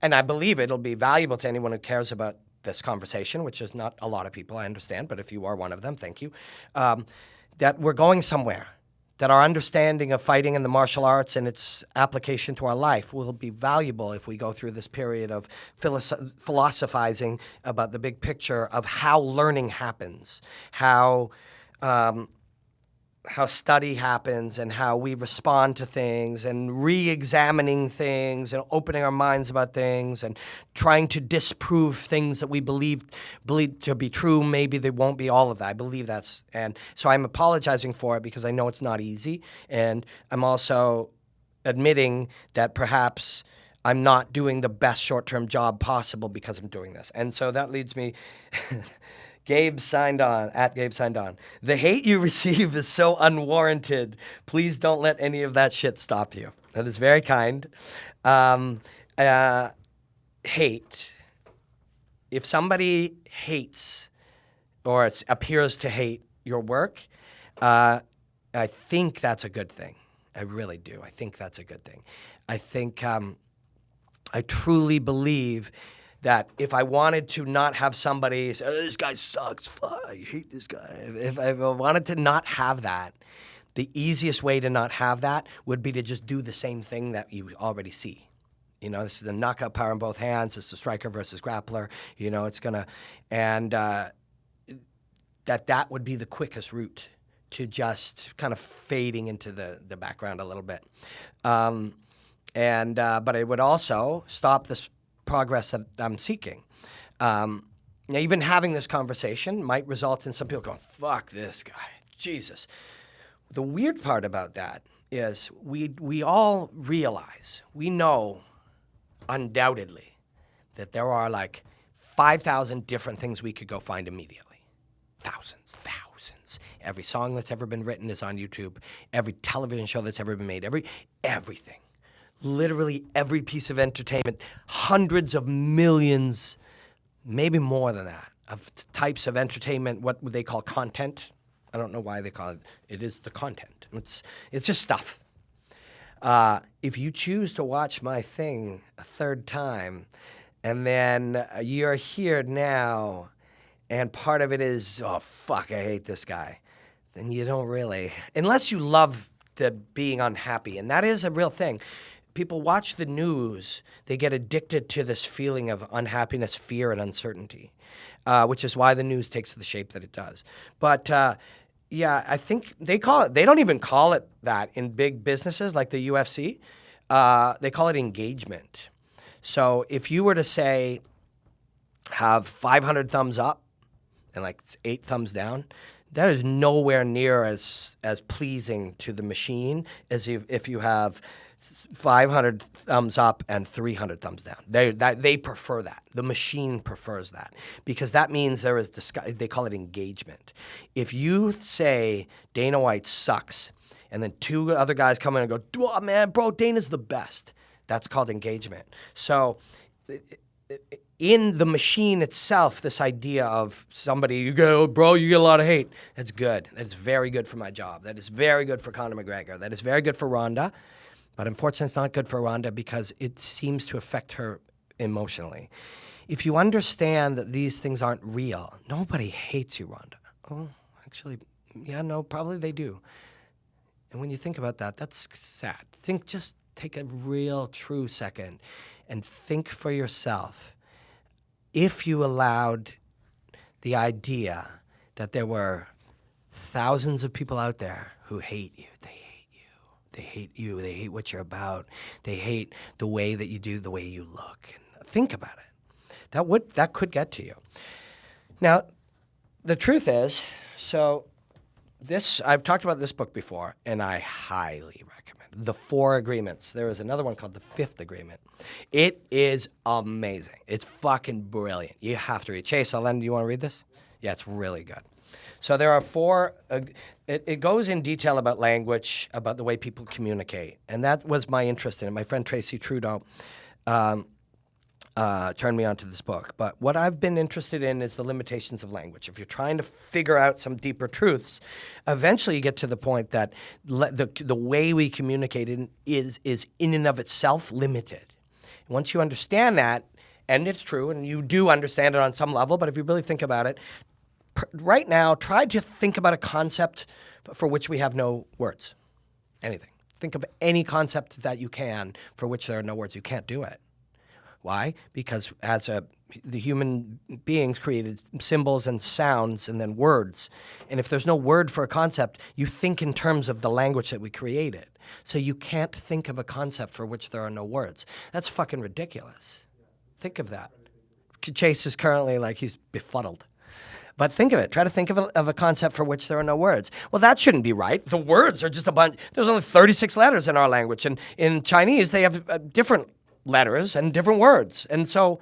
and I believe it'll be valuable to anyone who cares about this conversation, which is not a lot of people, I understand, but if you are one of them, thank you, that we're going somewhere, that our understanding of fighting in the martial arts and its application to our life will be valuable if we go through this period of philosophizing about the big picture of how learning happens, how study happens and how we respond to things and re-examining things and opening our minds about things and trying to disprove things that we believe to be true. Maybe they won't be all of that. I believe that's, and so I'm apologizing for it because I know it's not easy. And I'm also admitting that perhaps I'm not doing the best short-term job possible because I'm doing this. And so that leads me... Gabe signed on, at Gabe signed on. The hate you receive is so unwarranted. Please don't let any of that shit stop you. That is very kind. Hate. If somebody hates or appears to hate your work, I think that's a good thing. I really do. I think that's a good thing. I think I truly believe that if I wanted to not have somebody say, oh, this guy sucks, I hate this guy. If I wanted to not have that, the easiest way to not have that would be to just do the same thing that you already see. This is the knockout power in both hands. It's the striker versus grappler. It's going to, and that would be the quickest route to just kind of fading into the background a little bit. But it would also stop this progress that I'm seeking. Now, even having this conversation might result in some people going, fuck this guy, Jesus. The weird part about that is we all realize, we know undoubtedly that there are like 5,000 different things we could go find immediately. Thousands. Every song that's ever been written is on YouTube. Every television show that's ever been made, everything. Literally every piece of entertainment, hundreds of millions, maybe more than that, of types of entertainment, what they call content. I don't know why they call it. It is the content. It's just stuff. If you choose to watch my thing a third time, and then you're here now, and part of it is, oh, fuck, I hate this guy, then you don't really, unless you love the being unhappy, and that is a real thing. People watch the news, they get addicted to this feeling of unhappiness, fear, and uncertainty, which is why the news takes the shape that it does. But yeah, I think they don't even call it that in big businesses like the UFC. They call it engagement. So if you were to say, have 500 thumbs up and like 8 thumbs down, that is nowhere near as pleasing to the machine as if you have 500 thumbs up and 300 thumbs down. They prefer that. The machine prefers that because that means there is they call it engagement. If you say Dana White sucks and then 2 other guys come in and go, oh, man, bro, Dana's the best, that's called engagement. So in the machine itself, this idea of somebody, you go, bro, you get a lot of hate. That's good. That's very good for my job. That is very good for Conor McGregor. That is very good for Ronda. But unfortunately, it's not good for Ronda because it seems to affect her emotionally. If you understand that these things aren't real, nobody hates you, Ronda. Oh, actually, yeah, no, probably they do. And when you think about that, that's sad. Just take a real, true second and think for yourself. If you allowed the idea that there were thousands of people out there who hate you, they hate you, they hate what you're about, they hate the way that you do, the way you look. And think about it. That could get to you. Now, the truth is, so I've talked about this book before, and I highly recommend it. The 4 Agreements. There is another one called The 5th Agreement. It is amazing. It's fucking brilliant. You have to read. Chase, do you want to read this? Yeah, it's really good. So there are 4, it goes in detail about language, about the way people communicate. And that was my interest in it. My friend Tracy Trudeau turned me on to this book. But what I've been interested in is the limitations of language. If you're trying to figure out some deeper truths, eventually you get to the point that the way we communicate is in and of itself limited. Once you understand that, and it's true, and you do understand it on some level, but if you really think about it, right now, try to think about a concept for which we have no words. Anything. Think of any concept that you can for which there are no words. You can't do it. Why? Because the human beings created symbols and sounds and then words. And if there's no word for a concept, you think in terms of the language that we created. So you can't think of a concept for which there are no words. That's fucking ridiculous. Think of that. Chase is currently like he's befuddled. But think of it. Try to think of a concept for which there are no words. Well, that shouldn't be right. The words are just a bunch. There's only 36 letters in our language. And in Chinese, they have different letters and different words. And so,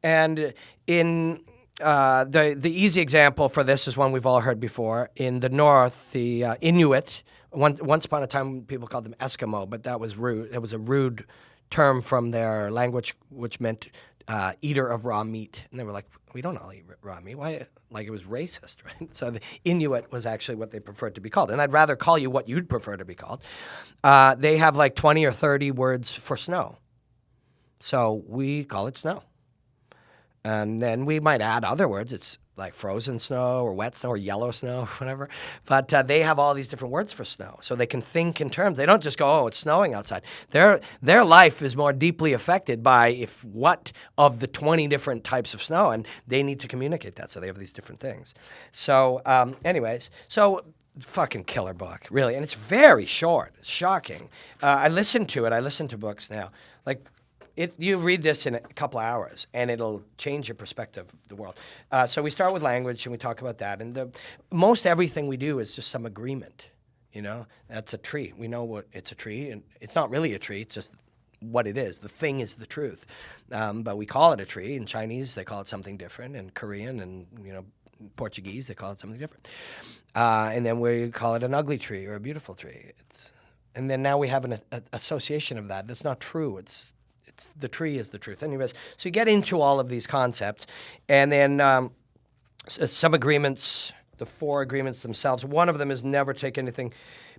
and in the easy example for this is one we've all heard before. In the North, the Inuit, once upon a time people called them Eskimo, but that was rude. It was a rude term from their language, which meant eater of raw meat. And they were like, we don't all eat raw meat. Why? Like it was racist, right? So the Inuit was actually what they preferred to be called. And I'd rather call you what you'd prefer to be called. They have like 20 or 30 words for snow. So we call it snow. And then we might add other words. It's like frozen snow or wet snow or yellow snow or whatever. But they have all these different words for snow. So they can think in terms. They don't just go, oh, it's snowing outside. Their life is more deeply affected by what of the 20 different types of snow. And they need to communicate that. So they have these different things. So anyways, fucking killer book, really. And it's very short. It's shocking. I listen to it. I listen to books now. Like, you read this in a couple of hours, and it'll change your perspective of the world. So we start with language, and we talk about that. And most everything we do is just some agreement. You know, that's a tree. We know what it's a tree, and it's not really a tree. It's just what it is. The thing is the truth. But we call it a tree. In Chinese, they call it something different. In Korean and Portuguese, they call it something different. And then we call it an ugly tree or a beautiful tree. And then now we have an association of that. That's not true. The tree is the truth. Anyways, so you get into all of these concepts, and then some agreements, the 4 agreements themselves. One of them is never take anything.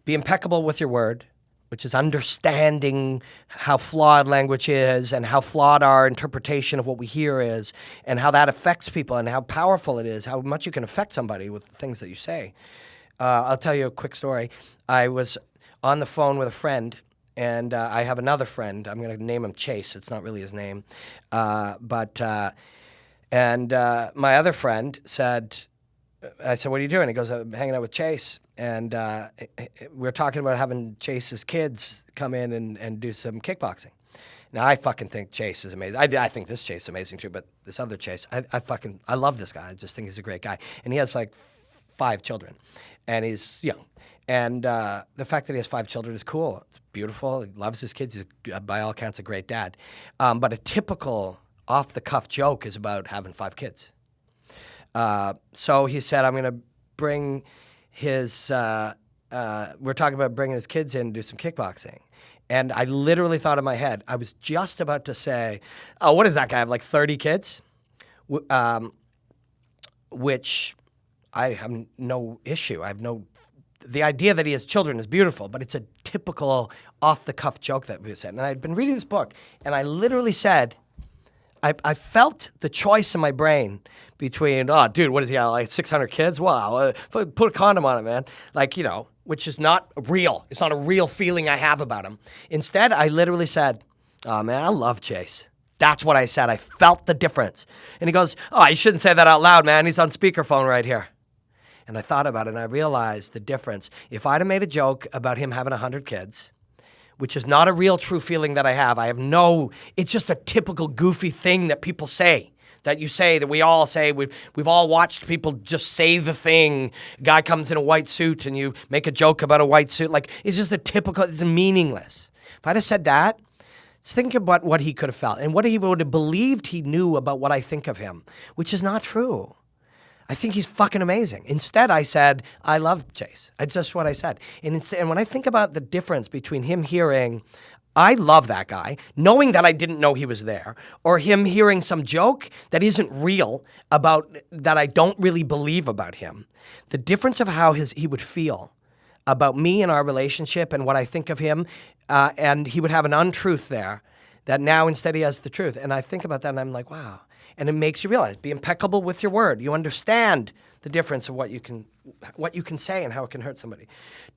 Be impeccable with your word. which is understanding how flawed language is and how flawed our interpretation of what we hear is and how that affects people and how powerful it is, how much you can affect somebody with the things that you say. I'll tell you a quick story. I was on the phone with a friend, and I have another friend. I'm going to name him Chase. It's not really his name. My other friend said, I said, what are you doing? He goes, I'm hanging out with Chase. And we're talking about having Chase's kids come in and do some kickboxing. Now, I fucking think Chase is amazing. I think this Chase is amazing too, but this other Chase, I love this guy. I just think he's a great guy. And he has like 5 children, and he's young. And the fact that he has 5 children is cool. It's beautiful. He loves his kids. He's, by all accounts, a great dad. But a typical off-the-cuff joke is about having 5 kids. So he said, I'm going to bring his, we're talking about bringing his kids in and do some kickboxing. And I literally thought in my head, I was just about to say, oh, what does that guy have, like 30 kids? Which I have no issue. The idea that he has children is beautiful, but it's a typical off-the-cuff joke that we said. And I'd been reading this book, and I literally said, I felt the choice in my brain between, oh, dude, what is he got, like 600 kids? Wow, put a condom on it, man. Like, which is not real. It's not a real feeling I have about him. Instead, I literally said, oh, man, I love Chase. That's what I said. I felt the difference. And he goes, oh, you shouldn't say that out loud, man. He's on speakerphone right here. And I thought about it, and I realized the difference. If I'd have made a joke about him having 100 kids, which is not a real true feeling that I have it's just a typical goofy thing that people say, that we all say. We've all watched people just say the thing. A guy comes in a white suit and you make a joke about a white suit. Like, it's just it's meaningless. If I'd have said that, just think about what he could have felt and what he would have believed he knew about what I think of him, which is not true. I think he's fucking amazing. Instead, I said, I love Chase. That's just what I said. And when I think about the difference between him hearing, I love that guy, knowing that I didn't know he was there, or him hearing some joke that isn't real that I don't really believe about him, the difference of how he would feel about me and our relationship and what I think of him, and he would have an untruth there that now instead he has the truth. And I think about that and I'm like, wow. And it makes you realize, be impeccable with your word. You understand the difference of what you can say and how it can hurt somebody.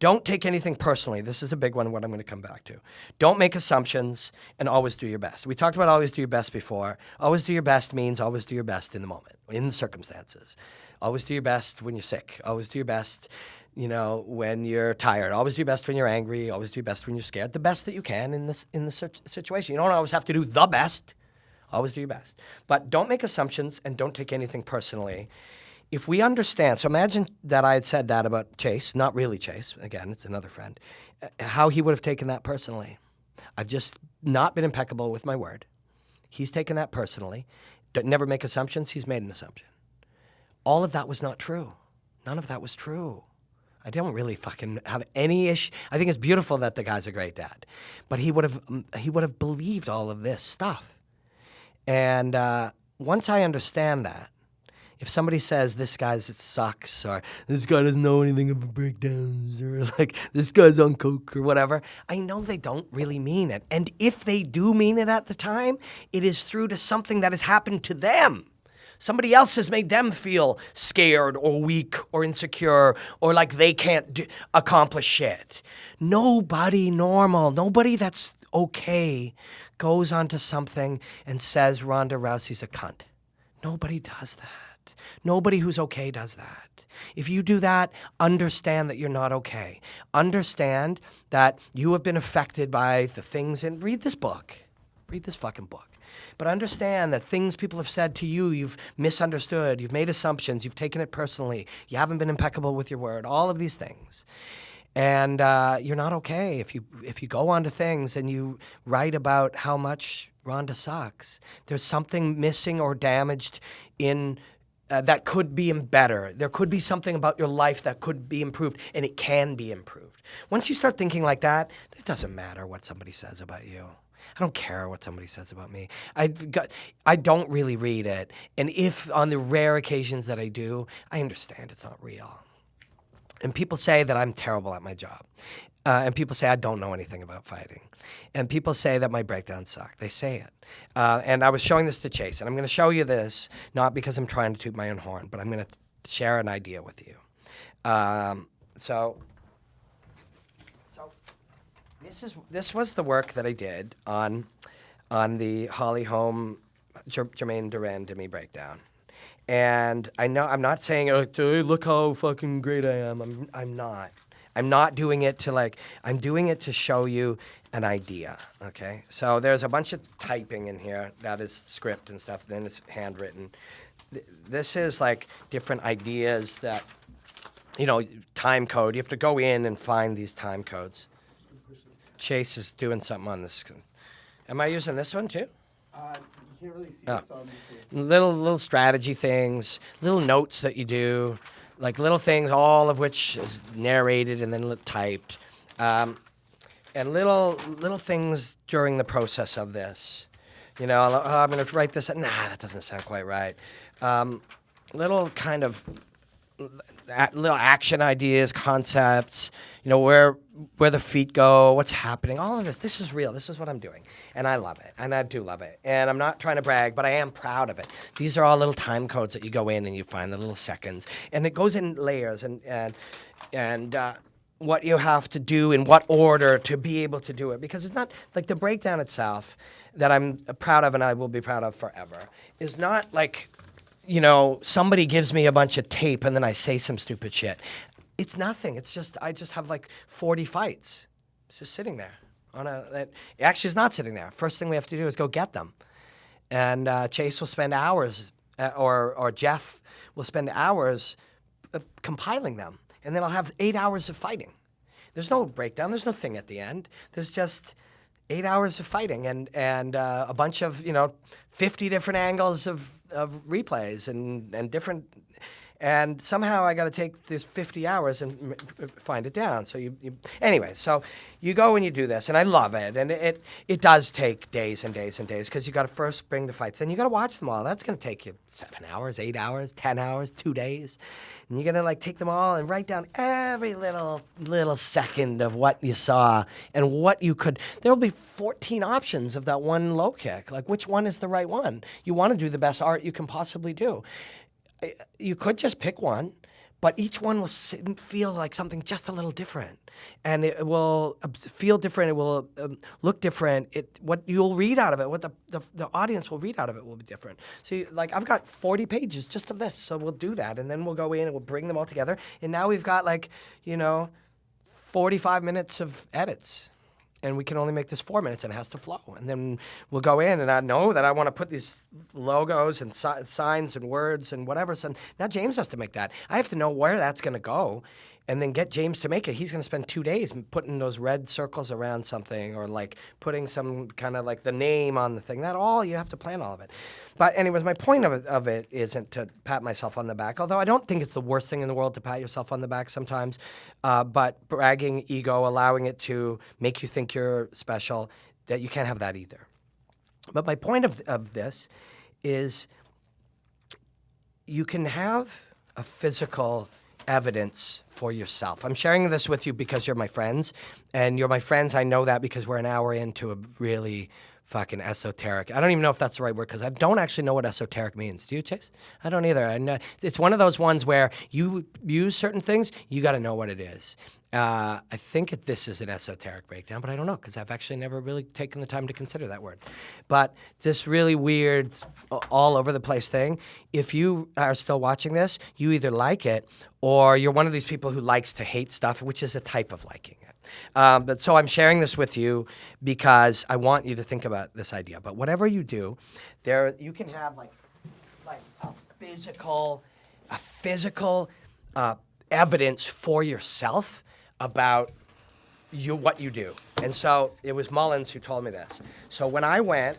Don't take anything personally. This is a big one, what I'm going to come back to. Don't make assumptions and always do your best. We talked about always do your best before. Always do your best means always do your best in the moment, in the circumstances. Always do your best when you're sick. Always do your best, when you're tired. Always do your best when you're angry. Always do your best when you're scared. The best that you can in the situation. You don't always have to do the best. Always do your best. But don't make assumptions and don't take anything personally. If we understand, so imagine that I had said that about Chase, not really Chase, again, it's another friend, how he would have taken that personally. I've just not been impeccable with my word. He's taken that personally. Never make assumptions, he's made an assumption. All of that was not true. None of that was true. I don't really fucking have any issue. I think it's beautiful that the guy's a great dad. But he would have believed all of this stuff. And once I understand that, if somebody says this guy's it sucks, or this guy doesn't know anything about breakdowns, or like this guy's on coke or whatever, I know they don't really mean it. And if they do mean it at the time, it is through to something that has happened to them. Somebody else has made them feel scared or weak or insecure or like they can't accomplish shit. Nobody normal, nobody that's okay goes onto something and says Ronda Rousey's a cunt. Nobody does that. Nobody who's okay does that. If you do that, understand that you're not okay. Understand that you have been affected by the things, and read this book. Read this fucking book. But understand that things people have said to you, you've misunderstood, you've made assumptions, you've taken it personally, you haven't been impeccable with your word, all of these things. And you're not okay if you go onto things and you write about how much Rhonda sucks. There's something missing or damaged in that could be better. There could be something about your life that could be improved, and it can be improved. Once you start thinking like that, it doesn't matter what somebody says about you. I don't care what somebody says about me. I don't really read it. And if on the rare occasions that I do, I understand it's not real. And people say that I'm terrible at my job. And people say I don't know anything about fighting. And people say that my breakdowns suck. They say it. And I was showing this to Chase, and I'm going to show you this, not because I'm trying to toot my own horn, but I'm going to share an idea with you. So this was the work that I did on the Holly Holm Jermaine Duran Demi breakdown. And I know I'm not saying, hey, look how fucking great I am. I'm not. I'm not doing it to I'm doing it to show you an idea, okay? So there's a bunch of typing in here. That is script and stuff, then it's handwritten. This is different ideas that, time code. You have to go in and find these time codes. Chase is doing something on this. Am I using this one too? You can't really see it, so I'm just saying. Little strategy things, little notes that you do, little things, all of which is narrated and then typed, and little things during the process of this. I'm going to write this. Nah, that doesn't sound quite right. Little kind of little action ideas, concepts, where the feet go, what's happening, all of this. This is real. This is what I'm doing. And I love it. And I do love it. And I'm not trying to brag, but I am proud of it. These are all little time codes that you go in and you find the little seconds. And it goes in layers and what you have to do in what order to be able to do it. Because it's not the breakdown itself that I'm proud of and I will be proud of forever is not somebody gives me a bunch of tape and then I say some stupid shit. It's nothing. It's just, I just have 40 fights. It's just sitting there. Actually, it's not sitting there. First thing we have to do is go get them. And Chase will spend hours, or Jeff will spend hours compiling them. And then I'll have 8 hours of fighting. There's no breakdown. There's no thing at the end. There's just 8 hours of fighting and a bunch of, 50 different angles of replays and different, and somehow I got to take this 50 hours and find it down. So anyway, so you go and you do this, and I love it, and it does take days and days and days because you got to first bring the fights, and you got to watch them all. That's going to take you 7 hours, 8 hours, 10 hours, 2 days, and you're gonna take them all and write down every little second of what you saw and what you could. There will be 14 options of that one low kick. Which one is the right one? You want to do the best art you can possibly do. You could just pick one, but each one will feel like something just a little different, and it will feel different. It will look different. What you'll read out of it, what the audience will read out of it, will be different. So, I've got 40 pages just of this, so we'll do that, and then we'll go in and we'll bring them all together, and now we've got 45 minutes of edits. And we can only make this 4 minutes, and it has to flow. And then we'll go in, and I know that I want to put these logos and signs and words and whatever. So now James has to make that. I have to know where that's going to go, and then get James to make it. He's going to spend 2 days putting those red circles around something, or putting some kind of the name on the thing. That all, you have to plan all of it. But anyways, my point of it isn't to pat myself on the back, although I don't think it's the worst thing in the world to pat yourself on the back sometimes. But bragging, ego, allowing it to make you think you're special, that you can't have that either. But my point of this is you can have a physical evidence for yourself. I'm sharing this with you because you're my friends, and you're my friends. I know that because we're an hour into a really fucking esoteric. I don't even know if that's the right word, because I don't actually know what esoteric means. Do you, Chase? I don't either. And it's one of those ones where you use certain things, you got to know what it is. I think this is an esoteric breakdown, but I don't know, because I've actually never really taken the time to consider that word. But this really weird, all over the place thing, if you are still watching this, you either like it, or you're one of these people who likes to hate stuff, which is a type of liking it. But so I'm sharing this with you because I want you to think about this idea. But whatever you do, you can have like a physical evidence for yourself about what you do. And so it was Mullins who told me this. So when I went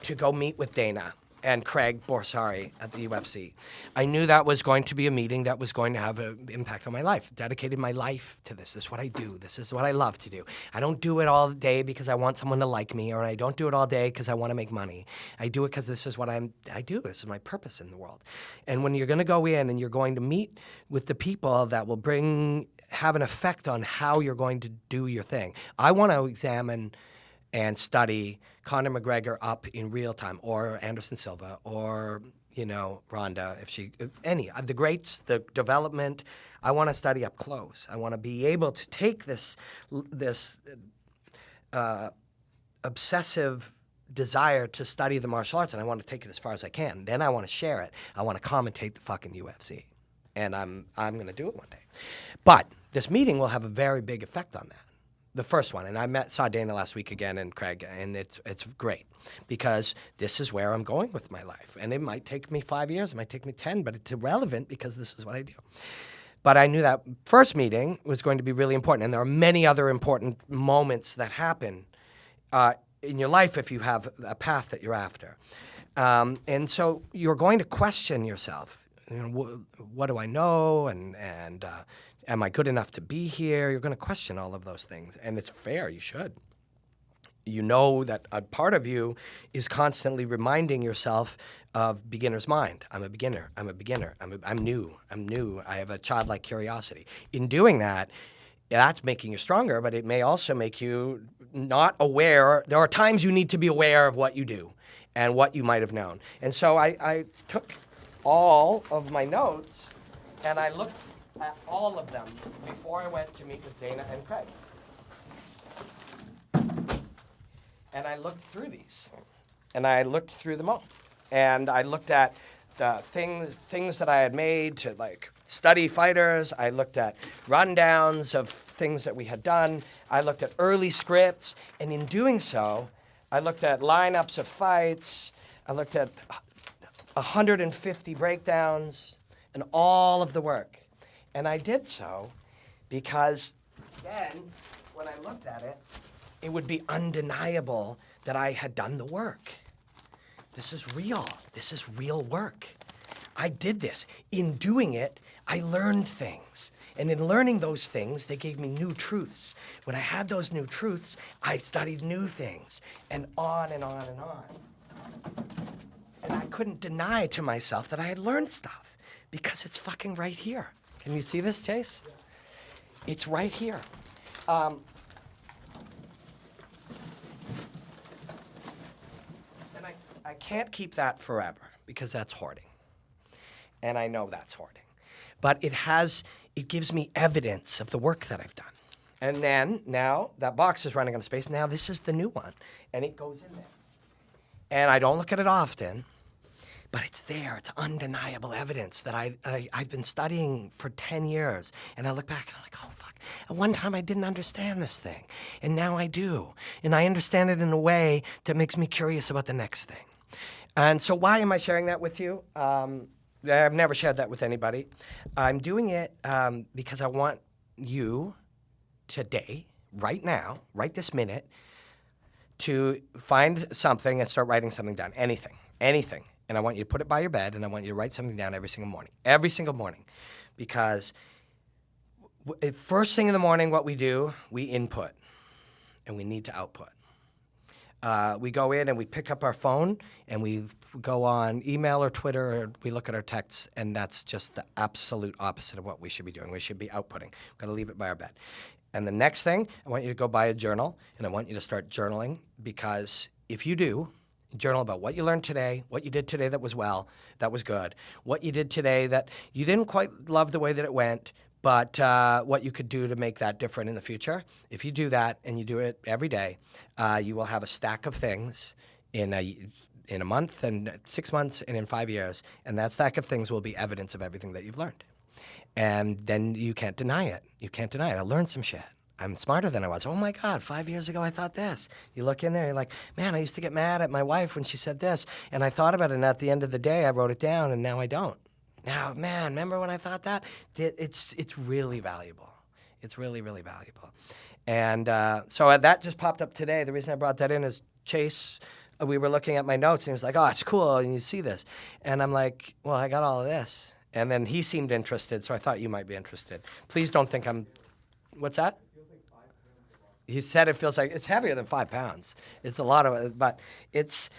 to go meet with Dana and Craig Borsari at the UFC, I knew that was going to be a meeting that was going to have an impact on my life. Dedicated my life to this. This is what I do. This is what I love to do. I don't do it all day because I want someone to like me, or I don't do it all day because I want to make money. I do it because this is what I do. This is my purpose in the world. And when you're going to go in and you're going to meet with the people that will bring have an effect on how you're going to do your thing. I want to examine and study Conor McGregor up in real time, or Anderson Silva, or Ronda, any the greats, the development. I want to study up close. I want to be able to take this obsessive desire to study the martial arts, and I want to take it as far as I can. Then I want to share it. I want to commentate the fucking UFC, and I'm going to do it one day. But this meeting will have a very big effect on that. The first one, and I saw Dana last week again, and Craig, and it's great because this is where I'm going with my life, and it might take me 5 years, it might take me 10, but it's irrelevant because this is what I do. But I knew that first meeting was going to be really important, and there are many other important moments that happen in your life if you have a path that you're after. And so you're going to question yourself. What do I know? And am I good enough to be here? You're going to question all of those things. And it's fair. You should. You know that a part of you is constantly reminding yourself of beginner's mind. I'm a beginner. I'm a beginner. I'm new. I have a childlike curiosity. In doing that, that's making you stronger, but it may also make you not aware. There are times you need to be aware of what you do and what you might have known. And so I took all of my notes and I looked at all of them before I went to meet with Dana and Craig. And I looked through these. And I looked through them all. And I looked at the things that I had made to study fighters. I looked at rundowns of things that we had done. I looked at early scripts. And in doing so, I looked at lineups of fights. I looked at 150 breakdowns and all of the work. And I did so because then, when I looked at it, it would be undeniable that I had done the work. This is real. This is real work. I did this. In doing it, I learned things. And in learning those things, they gave me new truths. When I had those new truths, I studied new things, and on and on and on. And I couldn't deny to myself that I had learned stuff because it's fucking right here. Can you see this, Chase? Yeah. It's right here. And I can't keep that forever because that's hoarding. And I know that's hoarding. But it gives me evidence of the work that I've done. And then, now, that box is running out of space. Now this is the new one. And it goes in there. And I don't look at it often, but it's there. It's undeniable evidence that I've been studying for 10 years. And I look back and I'm like, oh, fuck. At one time I didn't understand this thing. And now I do. And I understand it in a way that makes me curious about the next thing. And so why am I sharing that with you? I've never shared that with anybody. I'm doing it because I want you today, right now, right this minute, to find something and start writing something down. Anything. And I want you to put it by your bed, and I want you to write something down every single morning. Because first thing in the morning, what we do, we input, and we need to output. We go in and we pick up our phone and we go on email or Twitter, or we look at our texts, and that's just the absolute opposite of what we should be doing. We should be outputting. We've got to leave it by our bed. And the next thing, I want you to go buy a journal, and I want you to start journaling, because if you do, journal about what you learned today, what you did today that was good, what you did today that you didn't quite love the way that it went, but what you could do to make that different in the future. If you do that and you do it every day, you will have a stack of things in a month, and 6 months, and in 5 years, and that stack of things will be evidence of everything that you've learned. And then you can't deny it. I learned some shit. I'm smarter than I was. Oh my God, 5 years ago I thought this. You look in there, you're like, man, I used to get mad at my wife when she said this, and I thought about it, and at the end of the day I wrote it down, and now I don't. Now, man, remember when I thought that? It's really valuable. It's really, really valuable. And so that just popped up today. The reason I brought that in is Chase, we were looking at my notes, and he was like, oh, it's cool, and you see this. And I'm like, well, I got all of this. And then he seemed interested, so I thought you might be interested. Please don't think I'm, what's that? He said it feels like, it's heavier than 5 pounds. It's a lot of it, but it's,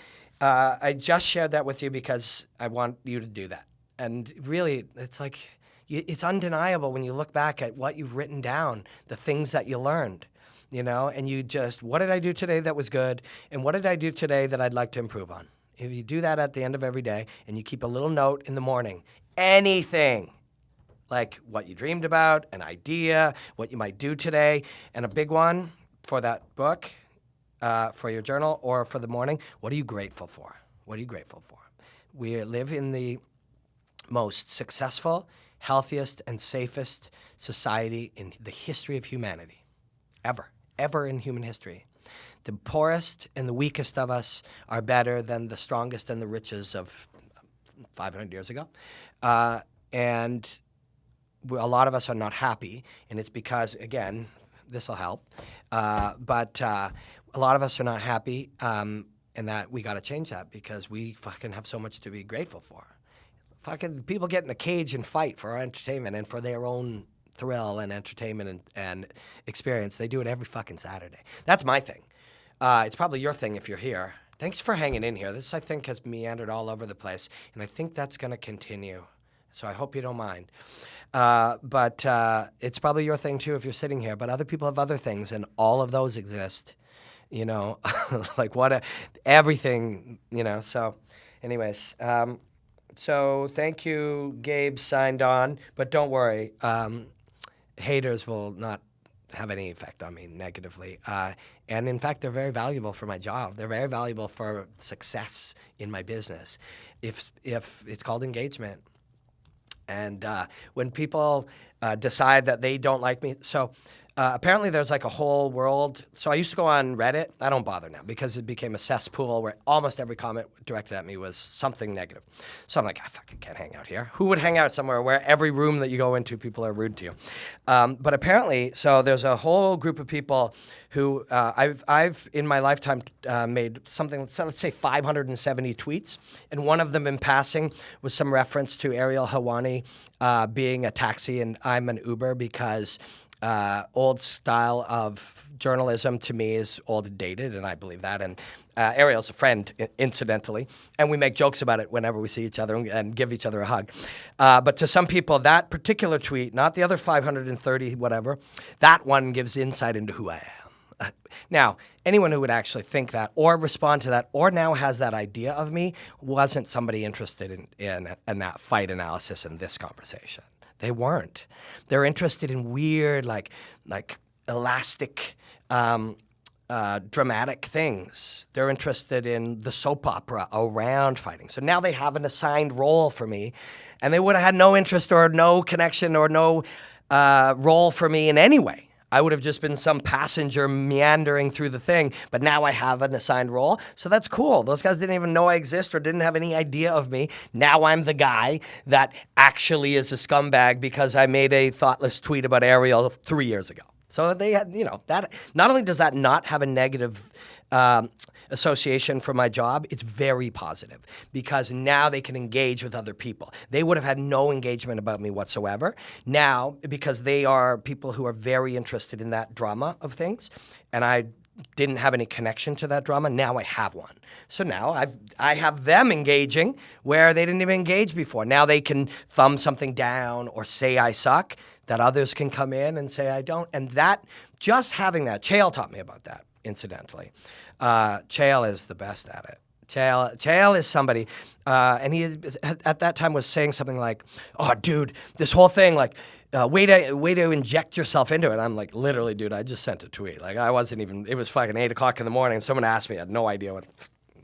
I just shared that with you because I want you to do that. And really, it's like, it's undeniable when you look back at what you've written down, the things that you learned, and you just, what did I do today that was good? And what did I do today that I'd like to improve on? If you do that at the end of every day and you keep a little note in the morning, anything, like what you dreamed about, an idea, what you might do today, and a big one for that book, for your journal, or for the morning, what are you grateful for? What are you grateful for? We live in the most successful, healthiest, and safest society in the history of humanity, ever in human history. The poorest and the weakest of us are better than the strongest and the richest of 500 years ago. And a lot of us are not happy, and it's because, again, this will help, but a lot of us are not happy, and that we got to change that because we fucking have so much to be grateful for. Fucking people get in a cage and fight for our entertainment and for their own thrill and entertainment and experience. They do it every fucking Saturday. That's my thing. It's probably your thing if you're here. Thanks for hanging in here. This, I think, has meandered all over the place, and I think that's going to continue. So I hope you don't mind. But it's probably your thing, too, if you're sitting here. But other people have other things, and all of those exist, like everything, So anyways, so thank you, Gabe signed on. But don't worry, haters will not have any effect on me negatively. And in fact, they're very valuable for my job. They're very valuable for success in my business. If it's called engagement. And when people decide that they don't like me, so apparently there's like a whole world. So I used to go on Reddit. I don't bother now because it became a cesspool where almost every comment directed at me was something negative. So I'm like, I fucking can't hang out here. Who would hang out somewhere where every room that you go into, people are rude to you? But apparently, so there's a whole group of people who I've in my lifetime made something, let's say 570 tweets. And one of them in passing was some reference to Ariel Helwani being a taxi and I'm an Uber because old style of journalism to me is old and dated, and I believe that. And Ariel's a friend, incidentally, and we make jokes about it whenever we see each other and give each other a hug. But to some people, that particular tweet, not the other 530 whatever, that one gives insight into who I am. Now, anyone who would actually think that or respond to that or now has that idea of me wasn't somebody interested in that fight analysis in this conversation. They weren't. They're interested in weird, like elastic, dramatic things. They're interested in the soap opera around fighting. So now they have an assigned role for me, and they would have had no interest or no connection or no role for me in any way. I would have just been some passenger meandering through the thing, but now I have an assigned role, so that's cool. Those guys didn't even know I exist or didn't have any idea of me. Now I'm the guy that actually is a scumbag because I made a thoughtless tweet about Ariel 3 years ago. So they had, that not only does that not have a negative association for my job, it's very positive because now they can engage with other people. They would have had no engagement about me whatsoever. Now, because they are people who are very interested in that drama of things, and I didn't have any connection to that drama, now I have one. So now I have them engaging where they didn't even engage before. Now they can thumb something down or say I suck, that others can come in and say I don't. And that, just having that, Chael taught me about that, incidentally. Chael is the best at it. Chael is somebody, and he is, at that time was saying something like, "Oh, dude, this whole thing, like, way to inject yourself into it." I'm like, literally, dude, I just sent a tweet. Like, I wasn't even. It was fucking 8 o'clock in the morning. Someone asked me, I had no idea what.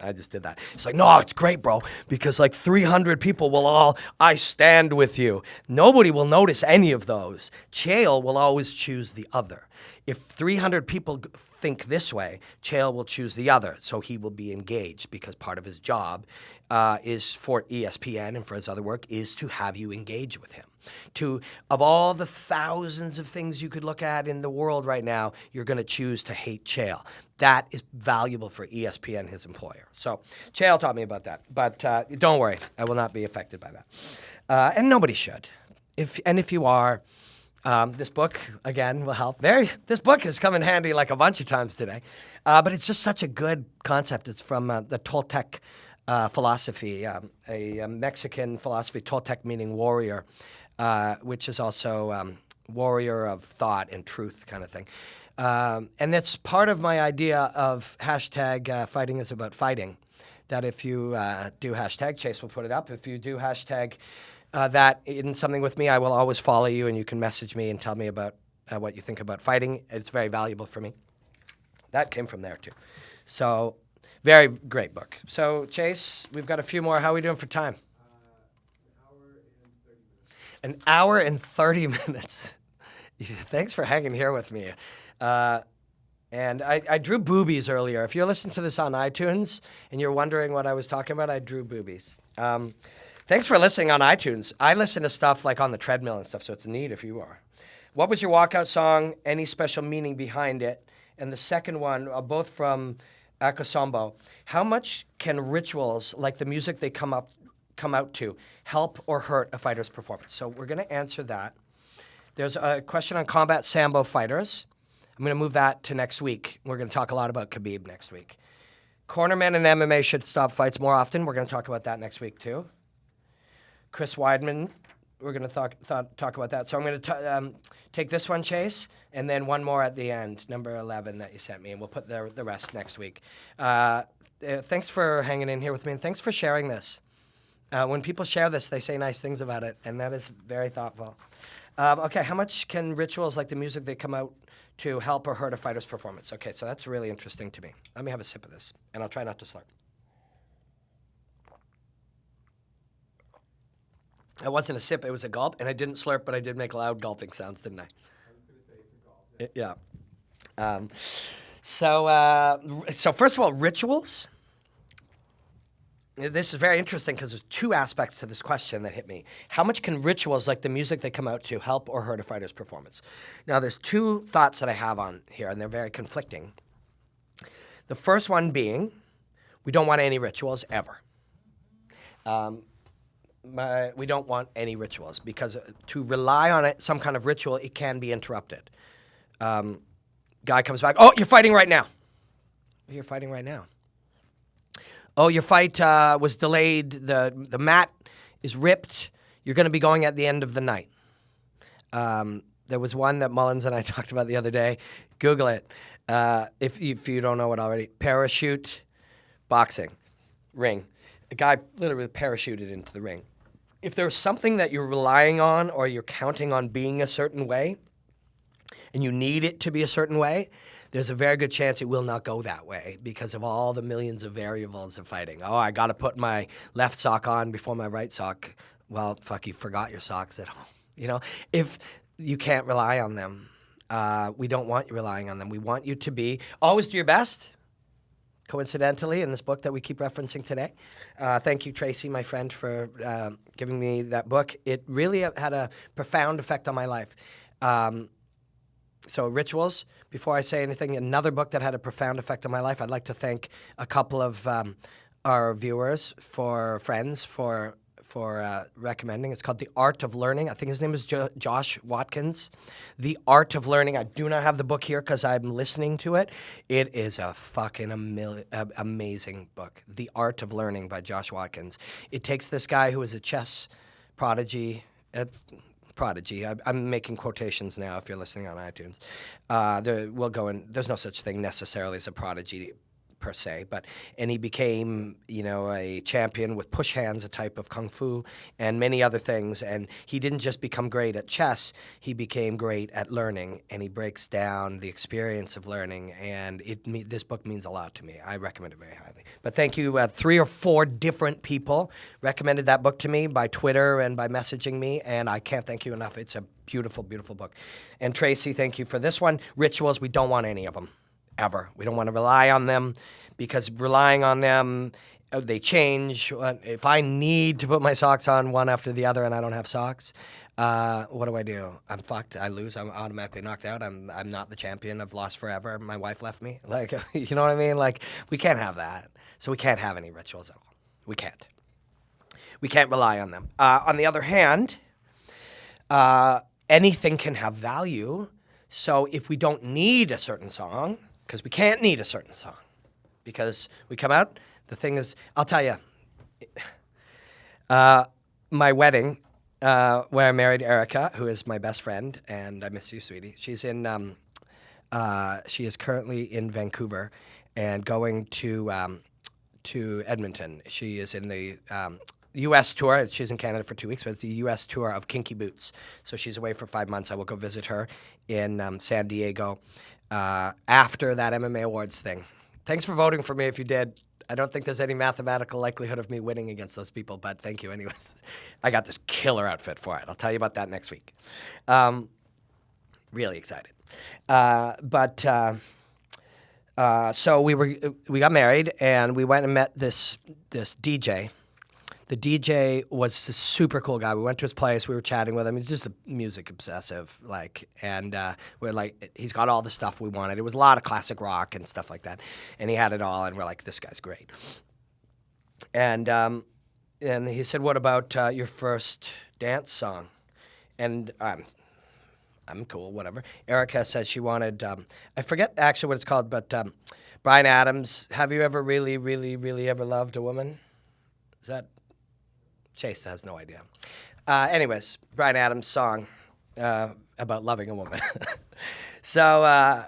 I just did that. It's like, no, it's great, bro, because like 300 people will all, I stand with you. Nobody will notice any of those. Chael will always choose the other. If 300 people think this way, Chael will choose the other. So he will be engaged because part of his job is for ESPN and for his other work is to have you engage with him. Of all the thousands of things you could look at in the world right now, you're going to choose to hate Chael. That is valuable for ESPN, his employer. So Chael taught me about that. But don't worry, I will not be affected by that. And nobody should. If you are, this book, again, will help. This book has come in handy like a bunch of times today. But it's just such a good concept. It's from the Toltec philosophy, a Mexican philosophy, Toltec meaning warrior. which is also warrior of thought and truth kind of thing. And that's part of my idea of hashtag fighting is about fighting. That if you do hashtag, Chase will put it up. If you do hashtag that in something with me, I will always follow you, and you can message me and tell me about what you think about fighting. It's very valuable for me. That came from there, too. So, very great book. So, Chase, we've got a few more. How are we doing for time? An hour and 30 minutes. Thanks for hanging here with me. And I drew boobies earlier. If you're listening to this on iTunes and you're wondering what I was talking about, I drew boobies. Thanks for listening on iTunes. I listen to stuff like on the treadmill and stuff, so it's neat if you are. What was your walkout song? Any special meaning behind it? And the second one, both from Akosombo. How much can rituals, like the music they come out to, help or hurt a fighter's performance? So we're going to answer that. There's a question on combat sambo fighters. I'm going to move that to next week. We're going to talk a lot about Khabib next week. Cornermen and MMA should stop fights more often. We're going to talk about that next week, too. Chris Weidman, we're going to talk about that. So I'm going to take this one, Chase, and then one more at the end, number 11 that you sent me, and we'll put the rest next week. Thanks for hanging in here with me, and thanks for sharing this. When people share this, they say nice things about it, and that is very thoughtful. Okay, how much can rituals like the music they come out to help or hurt a fighter's performance? Okay, so that's really interesting to me. Let me have a sip of this, and I'll try not to slurp. It wasn't a sip, it was a gulp, and I didn't slurp, but I did make loud gulping sounds, didn't I? I was going to say it's a gulp. Yeah. So first of all, rituals. This is very interesting because there's two aspects to this question that hit me. How much can rituals like the music they come out to help or hurt a fighter's performance? Now, there's two thoughts that I have on here, and they're very conflicting. The first one being, we don't want any rituals ever. We don't want any rituals because to rely on it, some kind of ritual, it can be interrupted. Guy comes back, oh, you're fighting right now. You're fighting right now. Oh, your fight was delayed. The mat is ripped. You're going to be going at the end of the night. There was one that Mullins and I talked about the other day. Google it if you don't know it already. Parachute boxing ring. A guy literally parachuted into the ring. If there's something that you're relying on or you're counting on being a certain way and you need it to be a certain way, there's a very good chance it will not go that way because of all the millions of variables of fighting. Oh, I got to put my left sock on before my right sock. Well, fuck, you forgot your socks at home. You know, if you can't rely on them, we don't want you relying on them. We want you to always do your best. Coincidentally, in this book that we keep referencing today. Thank you, Tracy, my friend, for giving me that book. It really had a profound effect on my life. So rituals, before I say anything, another book that had a profound effect on my life, I'd like to thank a couple of our viewers, friends, for recommending. It's called The Art of Learning. I think his name is Josh Watkins. The Art of Learning. I do not have the book here because I'm listening to it. It is a fucking amazing book. The Art of Learning by Josh Watkins. It takes this guy who is a chess prodigy. I'm making quotations now if you're listening on iTunes. There's no such thing necessarily as a prodigy per se, and he became, a champion with push hands, a type of kung fu, and many other things. And he didn't just become great at chess; he became great at learning. And he breaks down the experience of learning. And this book means a lot to me. I recommend it very highly. But thank you. 3 or 4 different people recommended that book to me by Twitter and by messaging me, and I can't thank you enough. It's a beautiful, beautiful book. And Tracy, thank you for this one. Rituals, we don't want any of them. Ever. We don't want to rely on them because relying on them, they change. If I need to put my socks on one after the other and I don't have socks, what do? I'm fucked. I lose. I'm automatically knocked out. I'm not the champion. I've lost forever. My wife left me. Like, you know what I mean? Like, we can't have that. So we can't have any rituals at all. We can't. We can't rely on them. On the other hand, anything can have value. So if we don't need a certain song, because we can't need a certain song, because we come out, the thing is, I'll tell you, my wedding, where I married Erica, who is my best friend, and I miss you, sweetie. She's in. She is currently in Vancouver, and going to Edmonton. She is in the U.S. tour. She's in Canada for 2 weeks, but it's the U.S. tour of Kinky Boots. So she's away for 5 months. I will go visit her in San Diego after that MMA awards thing. Thanks for voting for me if you did. I don't think there's any mathematical likelihood of me winning against those people, but thank you anyways. I got this killer outfit for it. I'll tell you about that next week. Really excited. So we got married, and we went and met this DJ. The DJ was a super cool guy. We went to his place. We were chatting with him. He's just a music obsessive, and we're like, he's got all the stuff we wanted. It was a lot of classic rock and stuff like that, and he had it all. And we're like, this guy's great. And he said, "What about your first dance song?" And I'm cool, whatever. Erica says she wanted, I forget actually what it's called, but Bryan Adams, "Have you ever really, really, really ever loved a woman?" Is that? Chase has no idea. Anyways, Bryan Adams' song about loving a woman. So,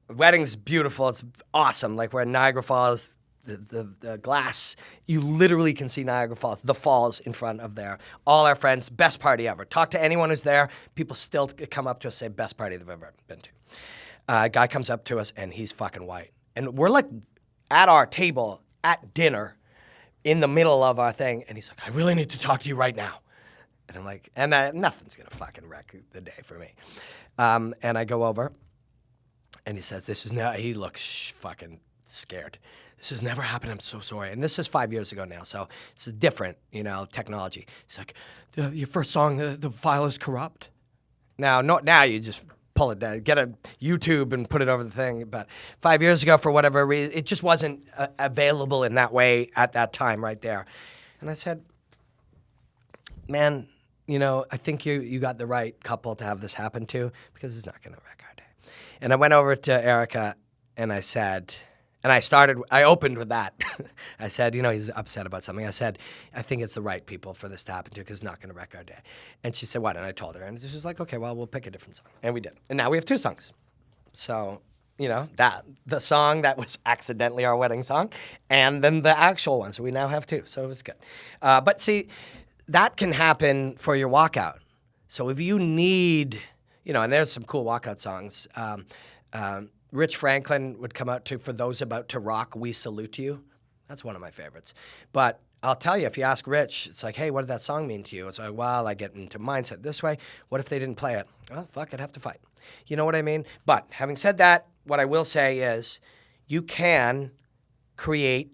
wedding's beautiful. It's awesome. Like, we're in Niagara Falls. The glass, you literally can see Niagara Falls, the falls in front of there. All our friends, best party ever. Talk to anyone who's there. People still come up to us, say best party they've ever been to. A guy comes up to us, and he's fucking white. And we're like at our table at dinner in the middle of our thing, and he's like, "I really need to talk to you right now." And I'm like, nothing's gonna fucking wreck the day for me. And I go over, and he says, he looks fucking scared. "This has never happened. I'm so sorry." And this is 5 years ago now, so this is different, technology. He's like, "Your first song, the file is corrupt." Now you just pull it down, get a YouTube and put it over the thing. But 5 years ago, for whatever reason, it just wasn't available in that way at that time right there. And I said, "Man, I think you got the right couple to have this happen to, because it's not going to wreck our day." And I went over to Erica, and I said... And I opened with that. I said, he's upset about something. I said, "I think it's the right people for this to happen to, because it's not going to wreck our day." And she said, "What?" And I told her. And she was like, "Okay, well, we'll pick a different song." And we did. And now we have 2 songs. So, the song that was accidentally our wedding song, and then the actual one. So we now have 2. So it was good. But see, that can happen for your walkout. So if you need, and there's some cool walkout songs. Rich Franklin would come out to, "For those about to rock, we salute you." That's one of my favorites. But I'll tell you, if you ask Rich, it's like, "Hey, what did that song mean to you?" It's like, "Well, I get into mindset this way. What if they didn't play it?" Well, fuck, I'd have to fight. You know what I mean? But having said that, what I will say is you can create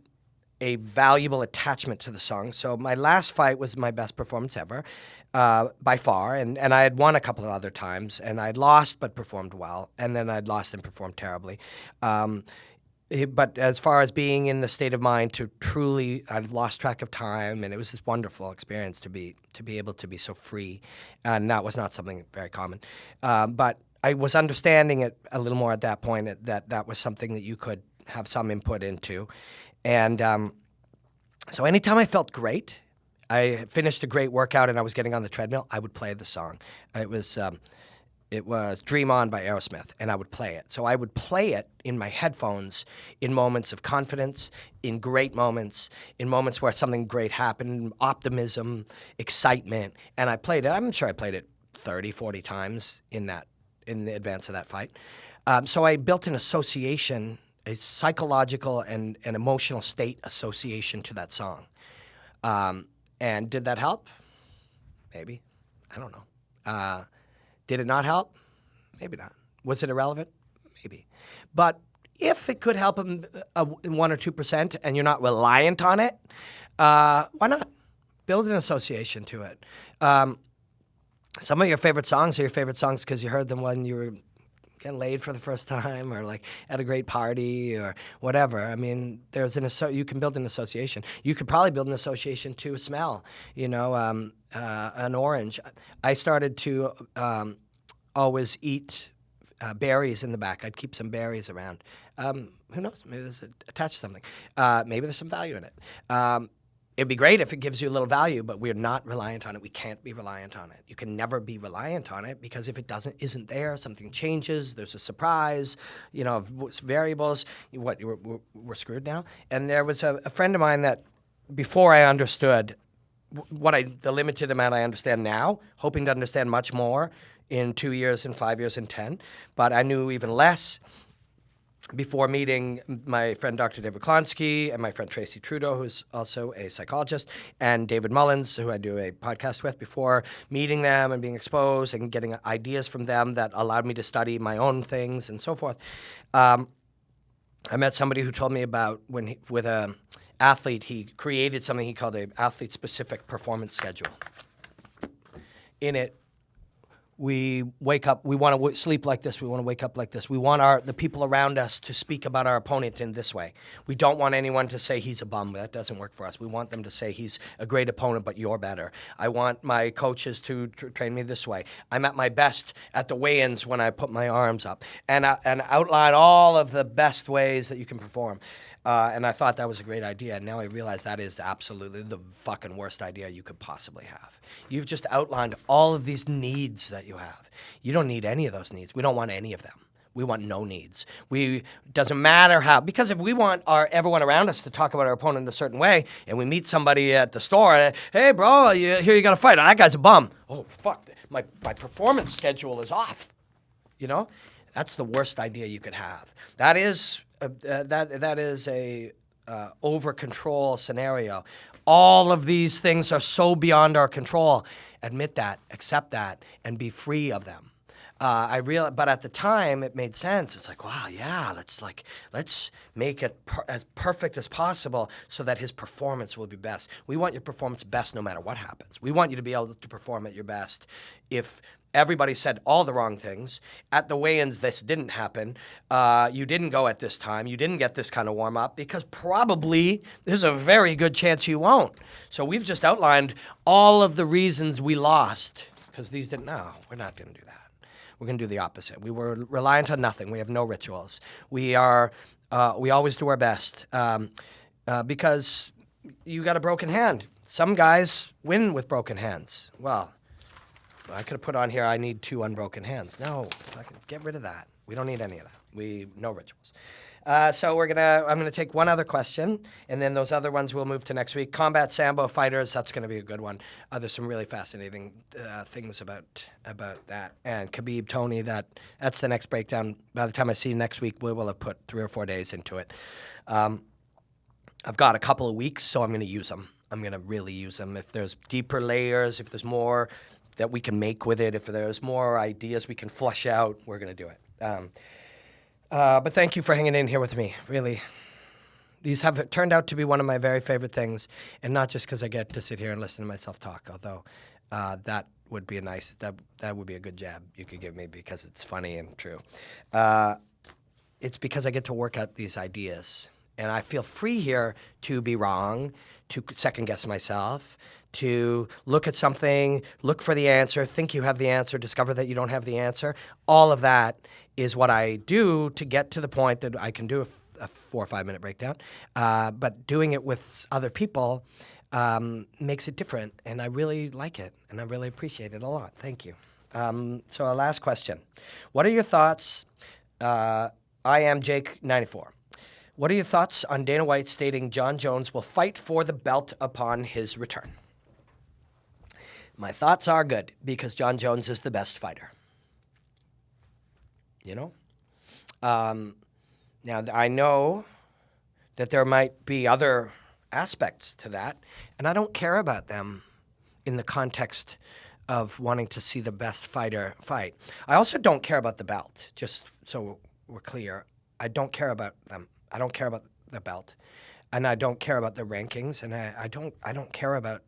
a valuable attachment to the song. So my last fight was my best performance ever, by far, and I had won a couple of other times, and I'd lost but performed well, and then I'd lost and performed terribly. But as far as being in the state of mind to truly, I'd lost track of time, and it was this wonderful experience to be able to be so free, and that was not something very common. But I was understanding it a little more at that point, that was something that you could have some input into. And so anytime I felt great, I finished a great workout and I was getting on the treadmill, I would play the song. It was "Dream On" by Aerosmith, and I would play it. So I would play it in my headphones in moments of confidence, in great moments, in moments where something great happened, optimism, excitement, and I played it. I'm sure I played it 30, 40 times in the advance of that fight. So I built an association, a psychological and an emotional state association to that song. And did that help? Maybe. I don't know. Did it not help? Maybe not. Was it irrelevant? Maybe. But if it could help them 1 or 2% and you're not reliant on it, why not? Build an association to it. Some of your favorite songs are your favorite songs because you heard them when you were getting laid for the first time, or like at a great party, or whatever. I mean, you can build an association. You could probably build an association to a smell. An orange. I started to always eat berries in the back. I'd keep some berries around. Who knows? Maybe it's attached to something. Maybe there's some value in it. It'd be great if it gives you a little value, but we're not reliant on it. We can't be reliant on it. You can never be reliant on it because if it isn't there, something changes. There's a surprise, variables. We're screwed now. And there was a friend of mine that before I understood the limited amount I understand now, hoping to understand much more in 2 years and 5 years and 10, but I knew even less before meeting my friend Dr. David Klonsky and my friend Tracy Trudeau, who's also a psychologist, and David Mullins, who I do a podcast with, before meeting them and being exposed and getting ideas from them that allowed me to study my own things and so forth. I met somebody who told me about with an athlete, he created something he called an athlete-specific performance schedule. In it, we wake up, we want to sleep like this, we want to wake up like this. We want the people around us to speak about our opponent in this way. We don't want anyone to say he's a bum. That doesn't work for us. We want them to say he's a great opponent, but you're better. I want my coaches to train me this way. I'm at my best at the weigh-ins when I put my arms up, and outline all of the best ways that you can perform. And I thought that was a great idea. And now I realize that is absolutely the fucking worst idea you could possibly have. You've just outlined all of these needs that you have. You don't need any of those needs. We don't want any of them. We want no needs. Doesn't matter how, because if we want everyone around us to talk about our opponent a certain way, and we meet somebody at the store, hey bro, here you got to fight. That guy's a bum. Oh fuck, my performance schedule is off. That's the worst idea you could have. That is a over control scenario. All of these things are so beyond our control. Admit that, accept that, and be free of them. But at the time it made sense. It's like, wow, yeah, let's make it as perfect as possible so that his performance will be best. We want your performance best no matter what happens. We want you to be able to perform at your best. If everybody said all the wrong things at the weigh-ins, this didn't happen. You didn't go at this time. You didn't get this kind of warm-up because probably there's a very good chance you won't. So we've just outlined all of the reasons we lost because these didn't. No, we're not going to do that. We're going to do the opposite. We were reliant on nothing. We have no rituals. We always do our best because you got a broken hand. Some guys win with broken hands. Well, I could have put on here, I need 2 unbroken hands. No, get rid of that. We don't need any of that. No rituals. So I'm gonna take one other question, and then those other ones we'll move to next week. Combat Sambo fighters, that's gonna be a good one. There's some really fascinating things about that. And Khabib, Tony, that's the next breakdown. By the time I see you next week, we will have put 3 or 4 days into it. I've got a couple of weeks, so I'm gonna use them. I'm gonna really use them. If there's deeper layers, if there's more that we can make with it, if there's more ideas we can flush out, we're gonna do it. But thank you for hanging in here with me, really. These have turned out to be one of my very favorite things, and not just because I get to sit here and listen to myself talk, although that would be that would be a good jab you could give me because it's funny and true. It's because I get to work out these ideas, and I feel free here to be wrong, to second-guess myself, to look at something, look for the answer, think you have the answer, discover that you don't have the answer. All of that is what I do to get to the point that I can do a 4 or 5 minute breakdown. But doing it with other people makes it different, and I really like it, and I really appreciate it a lot. Thank you. So our last question. What are your thoughts? I am Jake94. What are your thoughts on Dana White stating Jon Jones will fight for the belt upon his return? My thoughts are good because Jon Jones is the best fighter. Now, I know that there might be other aspects to that, and I don't care about them in the context of wanting to see the best fighter fight. I also don't care about the belt, just so we're clear. I don't care about them. I don't care about the belt, and I don't care about the rankings, and I don't care about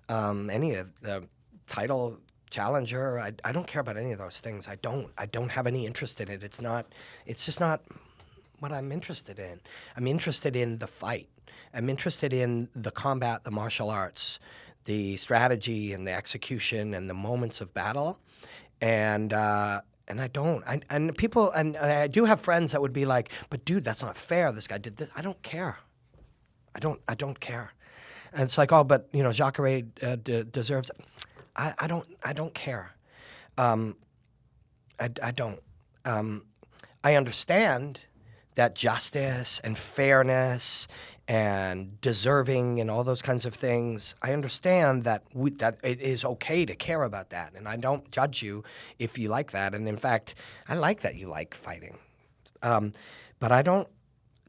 any of the title challenger. I don't care about any of those things. I don't have any interest in it. It's just not what I'm interested in. I'm interested in the fight. I'm interested in the combat, the martial arts, the strategy and the execution and the moments of battle. And I do have friends that would be like, but dude, that's not fair. This guy did this. I don't care. I don't care. And it's like, oh, but Jacare deserves it. I don't care. I don't. I understand that justice and fairness and deserving and all those kinds of things, I understand that that it is okay to care about that. And I don't judge you if you like that. And in fact, I like that you like fighting. But I don't,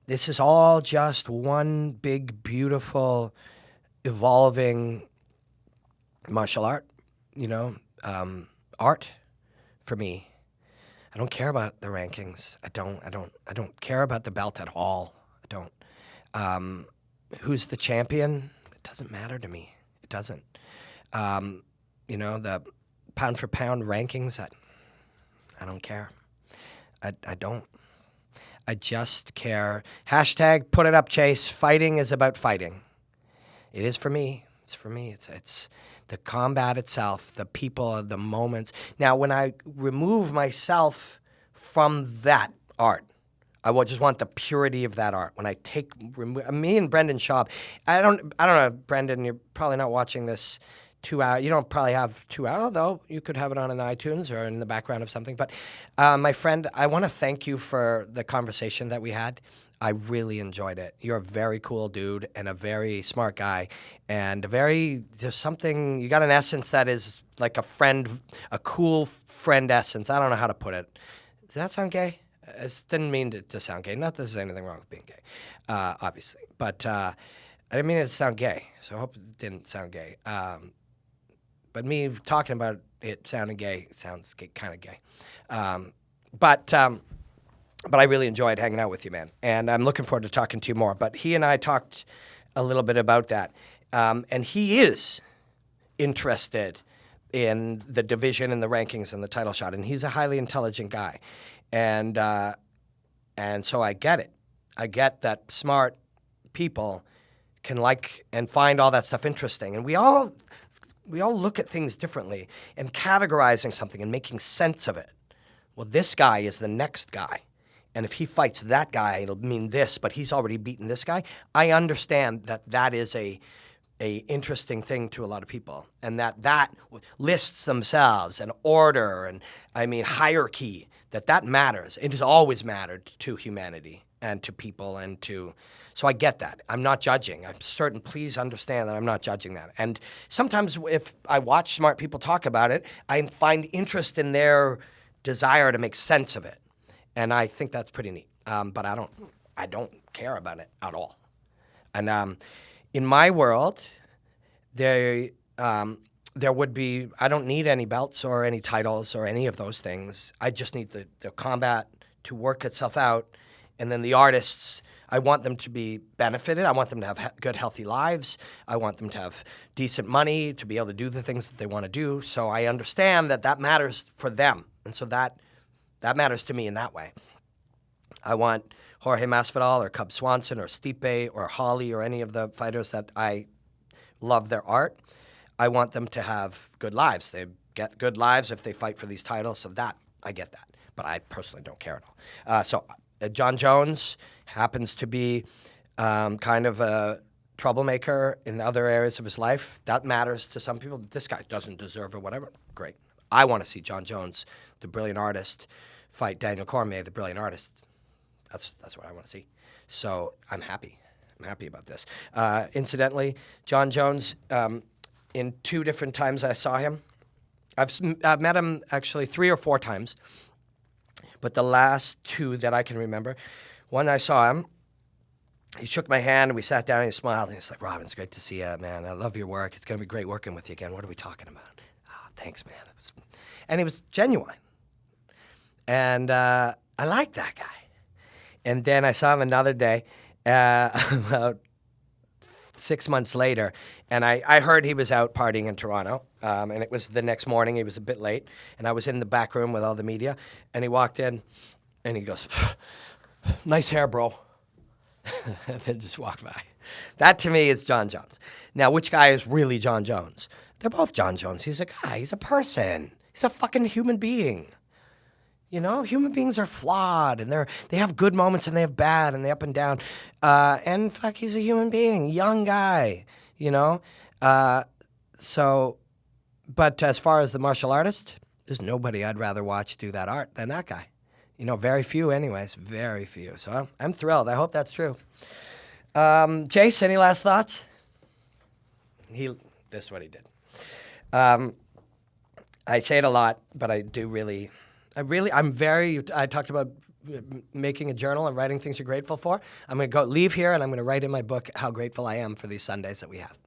this is all just one big, beautiful, evolving martial art, art for me. I don't care about the rankings. I don't care about the belt at all. I don't. Who's the champion? It doesn't matter to me. It doesn't. The pound for pound rankings, I don't care. I don't. I just care. Hashtag put it up, Chase. Fighting is about fighting. It is for me. It's for me. It's the combat itself, the people, the moments. Now, when I remove myself from that art, I just want the purity of that art. When I me and Brendan Schaub, I don't know, Brendan, you're probably not watching this 2 hours. You don't probably have 2 hours, although you could have it on an iTunes or in the background of something. But my friend, I want to thank you for the conversation that we had. I really enjoyed it. You're a very cool dude and a very smart guy, and there's something, you got an essence that is like a friend, a cool friend essence. I don't know how to put it. Does that sound gay? It didn't mean to sound gay. Not that there's anything wrong with being gay, obviously. But I didn't mean it to sound gay, so I hope it didn't sound gay. But me talking about it sounding gay, it sounds kind of gay. But I really enjoyed hanging out with you, man. And I'm looking forward to talking to you more. But he and I talked a little bit about that. And he is interested in the division and the rankings and the title shot. And he's a highly intelligent guy. And so I get it. I get that smart people can like and find all that stuff interesting. And we all look at things differently, and categorizing something and making sense of it. Well, this guy is the next guy. And if he fights that guy, it'll mean this, but he's already beaten this guy. I understand that is a interesting thing to a lot of people, and that lists themselves and order and, hierarchy, that matters. It has always mattered to humanity and to people and to... So I get that. I'm not judging. I'm certain. Please understand that I'm not judging that. And sometimes if I watch smart people talk about it, I find interest in their desire to make sense of it. And I think that's pretty neat. But I don't care about it at all. And in my world, there would be, I don't need any belts or any titles or any of those things. I just need the combat to work itself out. And then the artists, I want them to be benefited. I want them to have good, healthy lives. I want them to have decent money to be able to do the things that they want to do. So I understand that matters for them. And so that matters to me in that way. I want Jorge Masvidal or Cub Swanson or Stipe or Holly or any of the fighters that I love their art. I want them to have good lives. They get good lives if they fight for these titles. So that, I get that. But I personally don't care at all. So Jon Jones happens to be kind of a troublemaker in other areas of his life. That matters to some people. This guy doesn't deserve or whatever. Great. I want to see Jon Jones, the brilliant artist, fight Daniel Cormier, the brilliant artist. That's what I want to see. So I'm happy. I'm happy about this. Incidentally, Jon Jones, in 2 different times I saw him. I've met him actually 3 or 4 times. But the last 2 that I can remember, one I saw him, he shook my hand and we sat down and he smiled and he's like, "Robin, it's great to see you, man. I love your work. It's going to be great working with you again. What are we talking about?" "Oh, thanks, man." And he was genuine. And I liked that guy. And then I saw him another day, about 6 months later, and I heard he was out partying in Toronto, and it was the next morning. He was a bit late, and I was in the back room with all the media, and he walked in, and he goes, "Nice hair, bro," and then just walked by. That, to me, is Jon Jones. Now, which guy is really Jon Jones? They're both Jon Jones. He's a guy. He's a person. He's a fucking human being. Human beings are flawed, and they have good moments, and they have bad, and they up and down. And fuck, he's a human being, young guy. you know. But as far as the martial artist, there's nobody I'd rather watch do that art than that guy. You know, very few anyways, very few. So I'm thrilled. I hope that's true. Chase, any last thoughts? This is what he did. I say it a lot, but I talked about making a journal and writing things you're grateful for. I'm going to leave here and I'm going to write in my book how grateful I am for these Sundays that we have.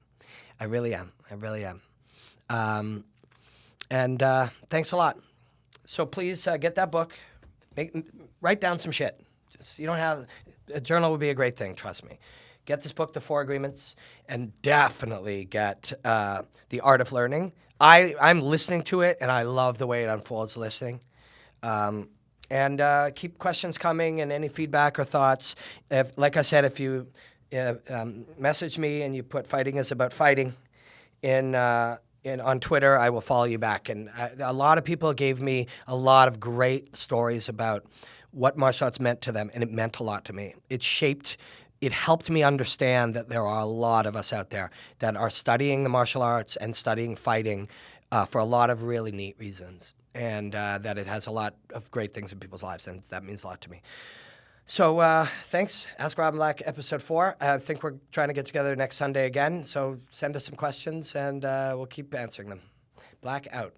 I really am. And thanks a lot. So please get that book. Write down some shit. You don't have a journal would be a great thing. Trust me. Get this book, The 4 Agreements, and definitely get The Art of Learning. I'm listening to it, and I love the way it unfolds listening. And keep questions coming and any feedback or thoughts. Like I said, if you message me and you put "fighting is about fighting" on Twitter, I will follow you back. And a lot of people gave me a lot of great stories about what martial arts meant to them, and it meant a lot to me. It helped me understand that there are a lot of us out there that are studying the martial arts and studying fighting for a lot of really neat reasons, and that it has a lot of great things in people's lives, and that means a lot to me. So thanks. Ask Robin Black, episode 4. I think we're trying to get together next Sunday again, so send us some questions, and we'll keep answering them. Black out.